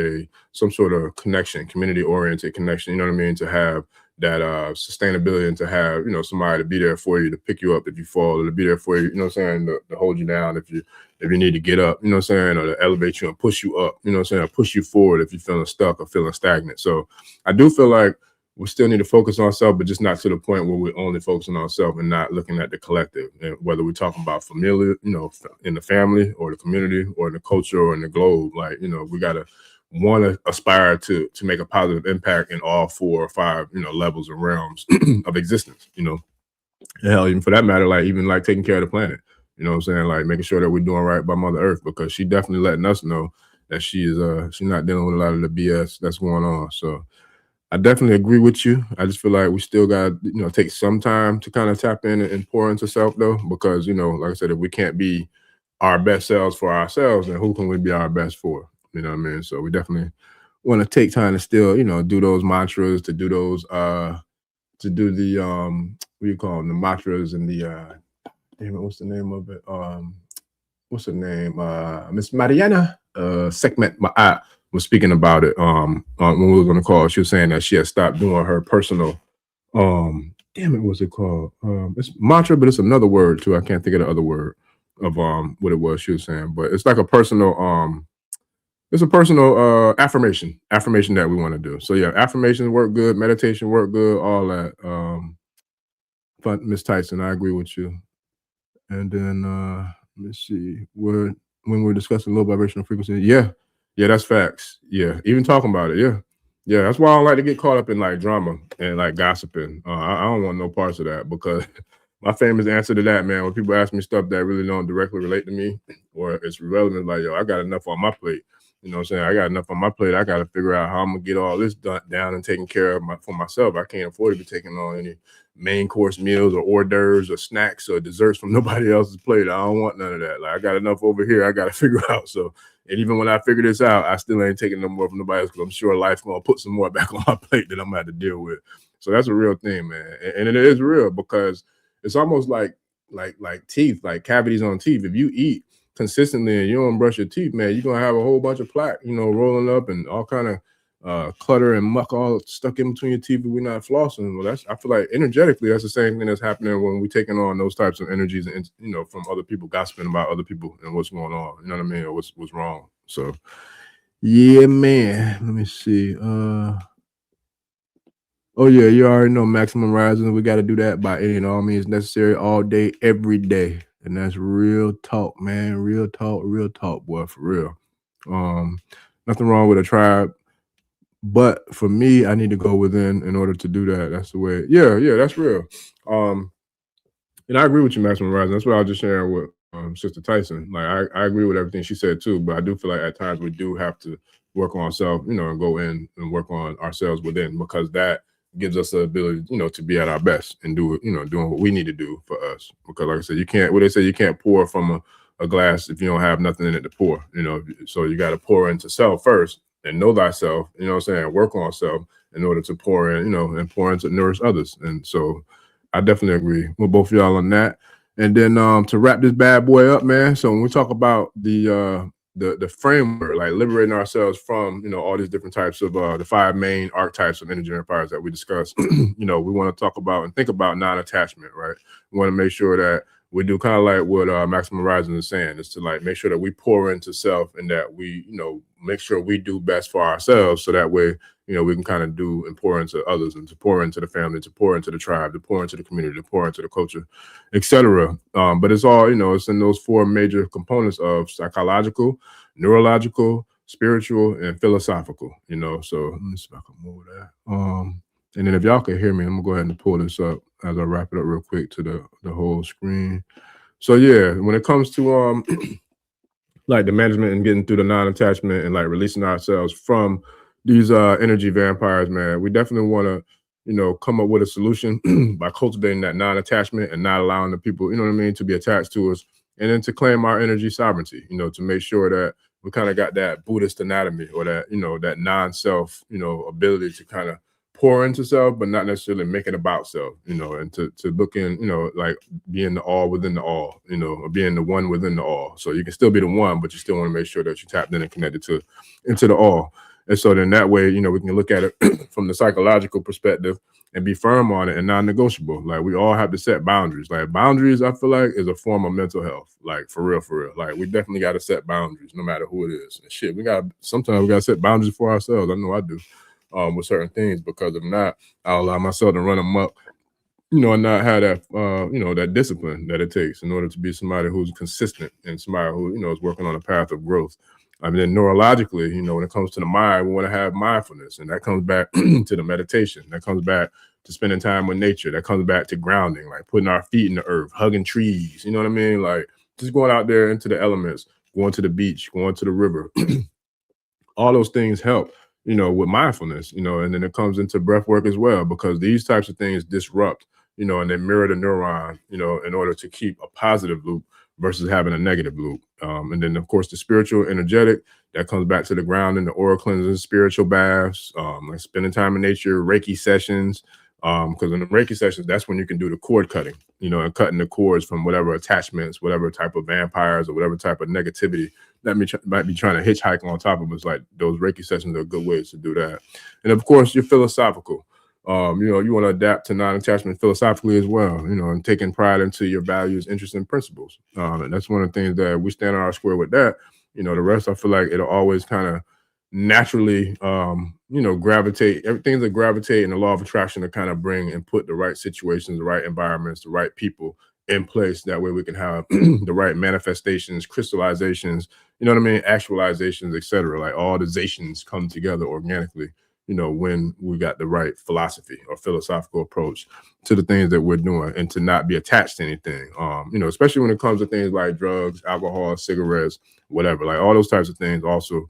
some sort of connection, community oriented connection, you know what I mean, to have that sustainability and to have, you know, somebody to be there for you, to pick you up if you fall, or to be there for you, you know what I'm saying, to hold you down if you need to get up, you know what I'm saying, or to elevate you and push you up, you know what I'm saying, or push you forward if you're feeling stuck or feeling stagnant. So I do feel like we still need to focus on ourselves, but just not to the point where we're only focusing on ourselves and not looking at the collective. And whether we're talking about familiar, in the family or the community or in the culture or in the globe, like, we got to want to aspire to make a positive impact in all 4 or 5, levels and realms of existence, hell, even for that matter, like even like taking care of the planet, you know what I'm saying? Like making sure that we're doing right by Mother Earth, because she definitely letting us know that she's not dealing with a lot of the BS that's going on. So I definitely agree with you. I just feel like we still got to, take some time to kind of tap in and pour into self, though, because, like I said, if we can't be our best selves for ourselves, then who can we be our best for? You know what I mean? So we definitely want to take time to still, do those mantras, to do those, to do the, what do you call them? The mantras and the, damn it, what's the name of it? What's her name? Miss Mariana Segment Ma'at was speaking about it when we were on the call. She was saying that she had stopped doing her personal, damn it, what's it called? It's mantra, but it's another word too. I can't think of the other word of what it was she was saying, but it's like a personal, it's a personal affirmation that we want to do. So yeah, affirmations work good, meditation work good, all that. But Miss Tyson, I agree with you. And then let's see, when we're discussing low vibrational frequency, yeah, that's facts. Yeah, even talking about it, yeah. That's why I don't like to get caught up in like drama and like gossiping. I don't want no parts of that, because my famous answer to that, man, when people ask me stuff that really don't directly relate to me or it's relevant, like, yo, I got enough on my plate. You know what I'm saying? I got enough on my plate. I got to figure out how I'm going to get all this down and taken care of for myself. I can't afford to be taking on any main course meals or hors d'oeuvres or snacks or desserts from nobody else's plate. I don't want none of that. Like, I got enough over here I got to figure out. So, and even when I figure this out, I still ain't taking no more from nobody else, because I'm sure life's going to put some more back on my plate that I'm going to have to deal with. So that's a real thing, man. And it is real, because it's almost like teeth, like cavities on teeth. If you eat consistently and you don't brush your teeth, man, you're gonna have a whole bunch of plaque, rolling up and all kind of clutter and muck all stuck in between your teeth if we're not flossing. Well, I feel like energetically that's the same thing that's happening when we're taking on those types of energies and from other people, gossiping about other people and what's going on, you know what I mean, or what's wrong. So yeah, man. Let me see. Oh yeah, you already know maximum rising. We got to do that by any and all means necessary, all day, every day. And that's real talk, man. Real talk, boy, for real. Nothing wrong with a tribe, but for me, I need to go within in order to do that. That's the way. Yeah, that's real. And I agree with you, maximum rising. That's what I was just sharing with Sister Tyson. Like I agree with everything she said too, but I do feel like at times we do have to work on ourselves, and go in and work on ourselves within, because that gives us the ability, to be at our best and do it, doing what we need to do for us. Because like I said, you can't, what they say, you can't pour from a glass if you don't have nothing in it to pour, so you got to pour into self first and know thyself, you know what I'm saying, work on self in order to pour in, and pour into nourish others. And so I definitely agree with both of y'all on that. And then to wrap this bad boy up, man. So when we talk about the framework, like liberating ourselves from, all these different types of the 5 main archetypes of energy empires that we discussed, we want to talk about and think about non-attachment, right? We want to make sure that we do kind of like what Maximum Rising is saying, is to like make sure that we pour into self and that we, make sure we do best for ourselves, so that way, we can kind of do and pour into others, and to pour into the family, to pour into the tribe, to pour into the community, to pour into the culture, etc. But it's all, it's in those 4 major components of psychological, neurological, spiritual, and philosophical, So let me see if I can move that. And then if y'all can hear me, I'm gonna go ahead and pull this up as I wrap it up real quick to the whole screen. So yeah, when it comes to like the management and getting through the non-attachment and like releasing ourselves from these energy vampires, man, we definitely want to, come up with a solution by cultivating that non-attachment and not allowing the people, to be attached to us, and then to claim our energy sovereignty, to make sure that we kind of got that Buddhist anatomy, or that, that non-self, ability to kind of pour into self, but not necessarily make it about self, and to look in, like being the all within the all, or being the one within the all. So you can still be the one, but you still want to make sure that you tapped in and connected into the all. And so then that way, we can look at it from the psychological perspective and be firm on it and non-negotiable. Like we all have to set boundaries. Like boundaries, I feel like, is a form of mental health. Like for real. Like we definitely got to set boundaries no matter who it is. And shit, sometimes we got to set boundaries for ourselves. I know I do. with certain things, because if not, I'll allow myself to run amok, you know, and not have that, you know, that discipline that it takes in order to be somebody who's consistent and somebody who, you know, is working on a path of growth. I mean, then neurologically, you know, when it comes to the mind, we want to have mindfulness, and that comes back to the meditation. That comes back to spending time with nature. That comes back to grounding, like putting our feet in the earth, hugging trees. You know what I mean? Like just going out there into the elements, going to the beach, going to the river. All those things help, you know, with mindfulness, you know, and then it comes into breath work as well, because these types of things disrupt, you know, and they mirror the neuron, you know, in order to keep a positive loop versus having a negative loop. And then, of course, the spiritual, energetic, that comes back to the ground and the aura cleansing, spiritual baths, like spending time in nature, Reiki sessions. Because in the Reiki sessions, that's when you can do the cord cutting, you know, and cutting the cords from whatever attachments, whatever type of vampires or whatever type of negativity that might be trying to hitchhike on top of us. Like those Reiki sessions are good ways to do that. And of course, you're philosophical. You know, you want to adapt to non-attachment philosophically as well, you know, and taking pride into your values, interests, and principles. And that's one of the things that we stand on our square with that. You know, the rest, I feel like it'll always kind of naturally, you know, gravitate. Everything's a gravitate, and the law of attraction to kind of bring and put the right situations, the right environments, the right people in place. That way we can have the right manifestations, crystallizations, you know what I mean, actualizations, etc. Like all the zations come together organically, you know, when we got the right philosophy or philosophical approach to the things that we're doing, and to not be attached to anything. You know, especially when it comes to things like drugs, alcohol, cigarettes, whatever. Like all those types of things also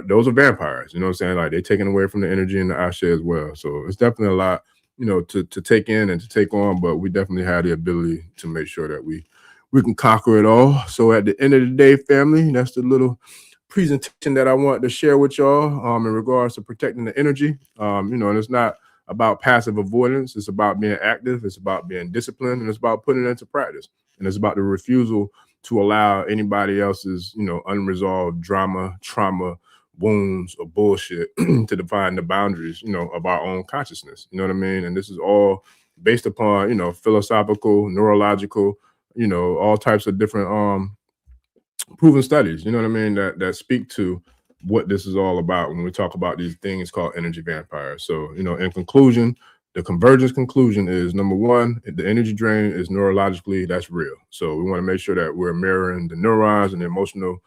those are vampires, you know what I'm saying? Like they're taking away from the energy and the Ashe as well. So it's definitely a lot, you know, to take in and to take on, but we definitely have the ability to make sure that we can conquer it all. So at the end of the day, family, that's the little presentation that I want to share with y'all in regards to protecting the energy. You know, and it's not about passive avoidance. It's about being active. It's about being disciplined, and it's about putting it into practice. And it's about the refusal to allow anybody else's, you know, unresolved drama, trauma, wounds, or bullshit to define the boundaries, you know, of our own consciousness. You know what I mean? And this is all based upon, you know, philosophical, neurological, you know, all types of different proven studies, you know what I mean, that speak to what this is all about when we talk about these things called energy vampires. So, you know, in conclusion, the convergence conclusion is, number one, the energy drain is neurologically, that's real. So we want to make sure that we're mirroring the neurons and the emotional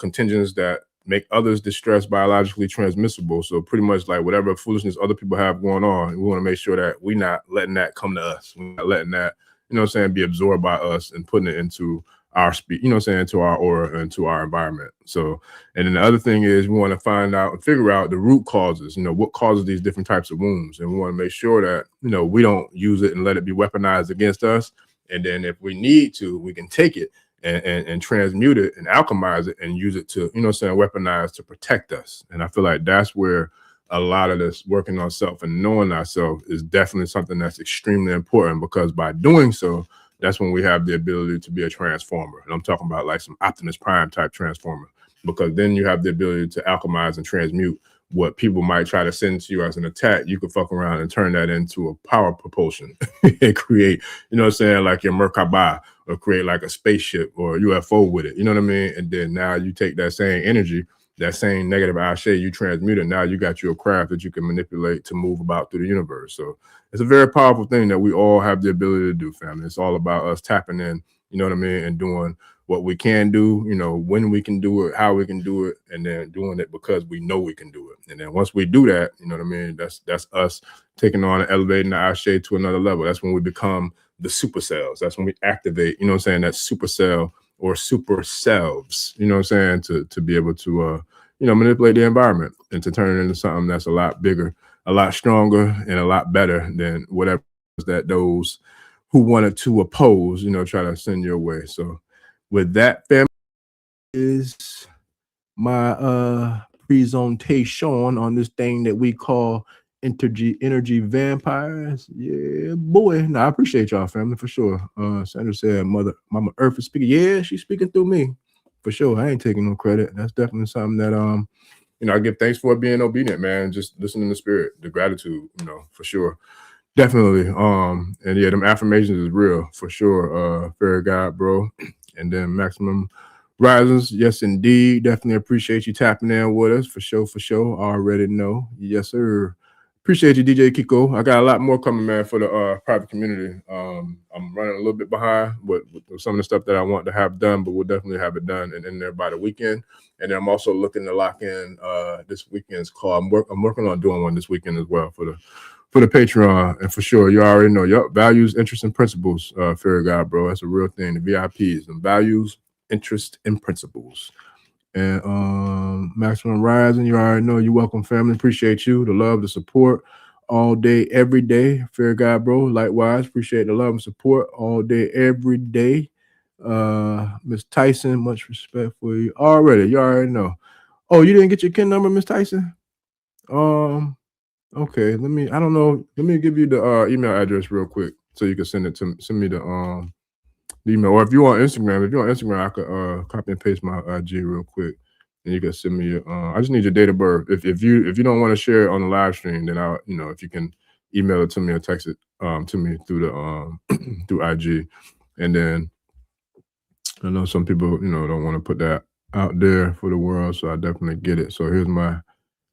contingents that make others distress biologically transmissible. So pretty much like whatever foolishness other people have going on, we want to make sure that we're not letting that come to us. We're not letting that, you know what I'm saying, be absorbed by us and putting it into our speed, you know what I'm saying, to our aura and to our environment. So, and then the other thing is we want to find out and figure out the root causes, you know, what causes these different types of wounds. And we want to make sure that, you know, we don't use it and let it be weaponized against us. And then if we need to, we can take it and transmute it and alchemize it and use it to, you know what I'm saying, weaponize to protect us. And I feel like that's where a lot of this working on self and knowing ourselves is definitely something that's extremely important, because by doing so, that's when we have the ability to be a transformer. And I'm talking about like some Optimus Prime type transformer, because then you have the ability to alchemize and transmute what people might try to send to you as an attack. You can fuck around and turn that into a power propulsion and create, you know what I'm saying, like your Merkaba, or create like a spaceship or a UFO with it. You know what I mean? And then now you take that same energy, that same negative Ashe, you transmute it. Now you got your craft that you can manipulate to move about through the universe. So it's a very powerful thing that we all have the ability to do, family. It's all about us tapping in, you know what I mean, and doing what we can do, you know, when we can do it, how we can do it, and then doing it because we know we can do it. And then once we do that, you know what I mean, that's us taking on and elevating the Ashe to another level. That's when we become the super cells. That's when we activate, you know what I'm saying, that super cell or super selves, you know what I'm saying, to be able to, you know, manipulate the environment and to turn it into something that's a lot bigger, a lot stronger, and a lot better than whatever that those who wanted to oppose, you know, try to send your way. So with that, family, is my presentation on this thing that we call energy vampires. Yeah, boy. No, I appreciate y'all, family, for sure. Sandra said Mama Earth is speaking. Yeah, she's speaking through me. For sure. I ain't taking no credit. That's definitely something that you know, I give thanks for being obedient, man. Just listening to spirit, the gratitude, you know, for sure. Definitely. And yeah, them affirmations is real for sure. Fairy God, bro. And then maximum Risings, yes indeed. Definitely appreciate you tapping in with us for sure. Already know. Yes, sir. Appreciate you, DJ Kiko. I got a lot more coming, man, for the private community. I'm running a little bit behind with some of the stuff that I want to have done, but we'll definitely have it done and in there by the weekend. And then I'm also looking to lock in this weekend's call. I'm working on doing one this weekend as well for the Patreon. And for sure, you already know, yup, values, interests, and principles, Fairy God, bro. That's a real thing. The VIPs and values, interest, and principles. And Maximum Rising, you already know, you're welcome, family. Appreciate you, the love, the support all day, every day. Fair God, bro. Likewise, appreciate the love and support all day, every day. Miss Tyson, much respect for you already. You already know. Oh, you didn't get your KIN number, Miss Tyson? Okay, let me give you the email address real quick so you can send me the email. Or if you on Instagram, I could copy and paste my IG real quick, and you can send me your I just need your date of birth. If you don't want to share it on the live stream, then I'll, if you can email it to me or text it to me through the through IG. And then I know some people, don't want to put that out there for the world, so I definitely get it. So here's my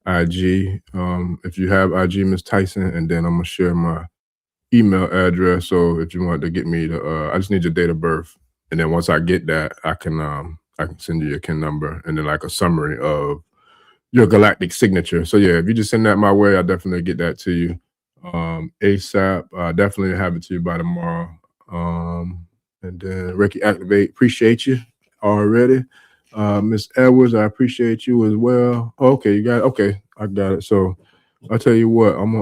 IG. If you have IG, Miss Tyson, and then I'm gonna share my email address. So if you want to get me I just need your date of birth, and then once I get that, I can send you your KIN number and then like a summary of your galactic signature. So yeah, if you just send that my way, I'll definitely get that to you ASAP. Definitely have it to you by tomorrow. And then Ricky Activate, appreciate you already. Miss Edwards, I appreciate you as well. Oh, okay, you got it. Okay, I got it. So I'll tell you what, I'm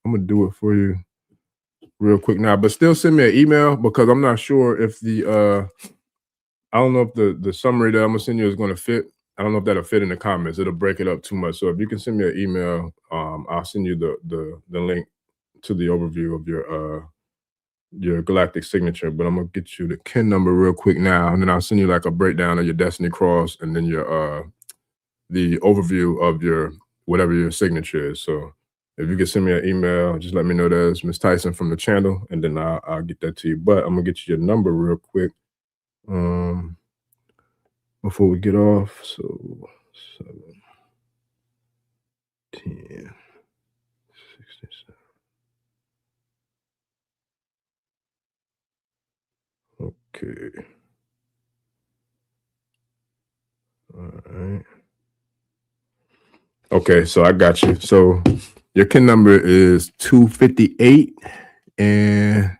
gonna do it for you real quick now, but still send me an email because I'm not sure if I don't know if the summary that I'm gonna send you is gonna fit. I don't know if that'll fit in the comments. It'll break it up too much. So if you can send me an email, I'll send you the link to the overview of your galactic signature. But I'm gonna get you the KIN number real quick now, and then I'll send you like a breakdown of your destiny cross, and then your the overview of your whatever your signature is. So if you can send me an email, just let me know that it's Miss Tyson from the channel, and then I'll get that to you. But I'm gonna get you your number real quick before we get off. So 7, 10, 67. Okay. All right. Okay, so I got you. So your KIN number is 258, and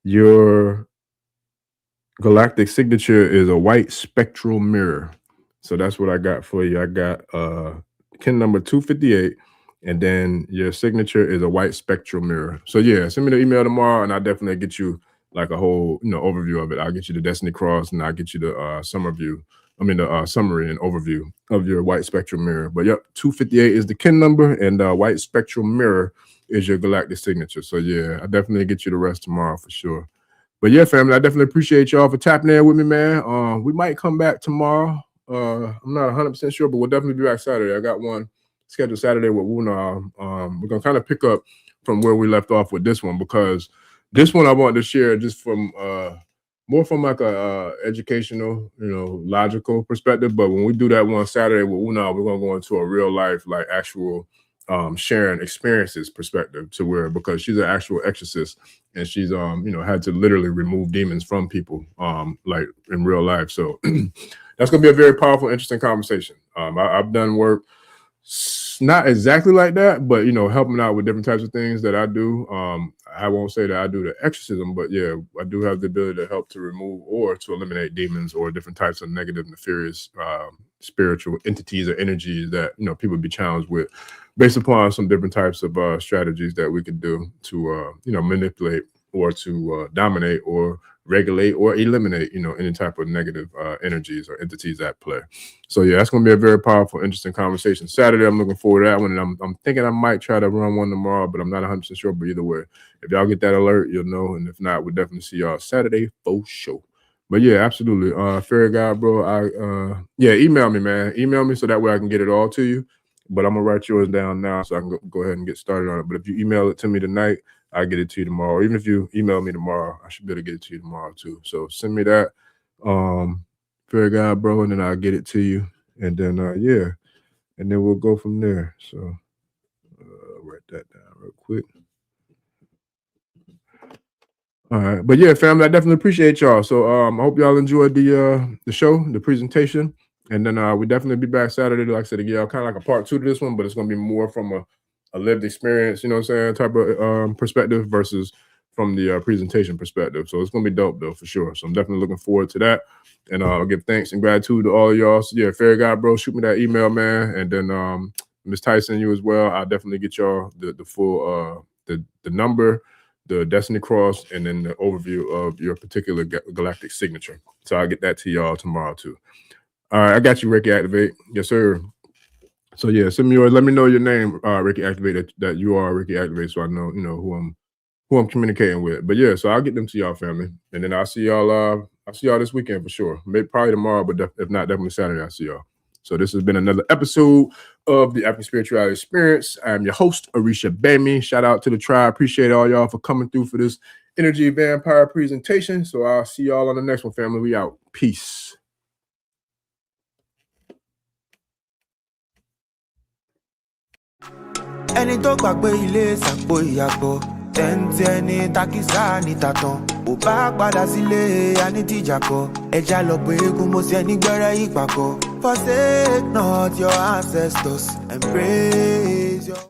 your galactic signature is a white spectral mirror. So that's what I got for you. I got KIN number 258, and then your signature is a white spectral mirror. So yeah, send me the email tomorrow, and I'll definitely get you like a whole overview of it. I'll get you the Destiny Cross, and I'll get you the summary and overview of your white spectral mirror. But yep, 258 is the KIN number, and white spectral mirror is your galactic signature. So yeah, I'll definitely get you the rest tomorrow for sure. But yeah, family, I definitely appreciate y'all for tapping in with me, man. We might come back tomorrow. I'm not 100% sure, but we'll definitely be back Saturday. I got one scheduled Saturday with Wuna. We're gonna kind of pick up from where we left off with this one, because this one I wanted to share just from more from like a educational, logical perspective. But when we do that one Saturday with Wuna, we're gonna go into a real life, like actual sharing experiences perspective, to where, because she's an actual exorcist, and she's had to literally remove demons from people like in real life. So that's gonna be a very powerful, interesting conversation. I've done work not exactly like that, but helping out with different types of things that I do. I won't say that I do the exorcism, but yeah, I do have the ability to help to remove or to eliminate demons or different types of negative, nefarious spiritual entities or energies that people be challenged with, based upon some different types of strategies that we could do to manipulate or to dominate or regulate or eliminate any type of negative energies or entities at play. So yeah, that's gonna be a very powerful, interesting conversation Saturday. I'm looking forward to that one, and I'm thinking I might try to run one tomorrow, but I'm not 100% sure. But either way, if y'all get that alert, you'll know, and if not, we'll definitely see y'all Saturday for sure. But yeah, absolutely. Fairy God, bro. Yeah, email me, man. Email me so that way I can get it all to you. But I'm gonna write yours down now so I can go ahead and get started on it. But if you email it to me tonight, I'll get it to you tomorrow. Or even if you email me tomorrow, I should be able to get it to you tomorrow too. So send me that. Fairy God, bro, and then I'll get it to you. And then, yeah, and then we'll go from there. So write that down real quick. All right, but yeah, family, I definitely appreciate y'all. So I hope y'all enjoyed the show, the presentation, and then we definitely be back Saturday. Like I said, again, kind of like a part 2 to this one, but it's gonna be more from a lived experience, you know what I'm saying, type of perspective versus from the presentation perspective. So it's gonna be dope though for sure. So I'm definitely looking forward to that, and I'll give thanks and gratitude to all of y'all. So yeah, Fairy God, bro, shoot me that email, man, and then Miss Tyson, you as well. I'll definitely get y'all the full the number, the Destiny Cross, and then the overview of your particular galactic signature. So I'll get that to y'all tomorrow too. All right, I got you, Ricky Activate. Yes, sir. So yeah, send me yours. Let me know your name, Ricky Activate, that you are Ricky Activate, so I know who I'm communicating with. But yeah, so I'll get them to y'all, family, and then I'll see y'all this weekend for sure. Maybe probably tomorrow, but if not, definitely Saturday. I'll see y'all. So this has been another episode of the African Spirituality Experience. I'm your host, Arisha Bami. Shout out to the tribe. Appreciate all y'all for coming through for this energy vampire presentation. So I'll see y'all on the next one, family. We out. Peace. Ẹni tó gbàgbé ilé ṣàpò ìyàgbọ́ tẹ́ǹtì ẹni takísà ní tàtàn ò bá padà sílé anítìjàkọ ẹja lọ pé eégún mo ṣe ní gbẹ́rẹ́ ìpàkọ́ forsake not your ancestors and praise your.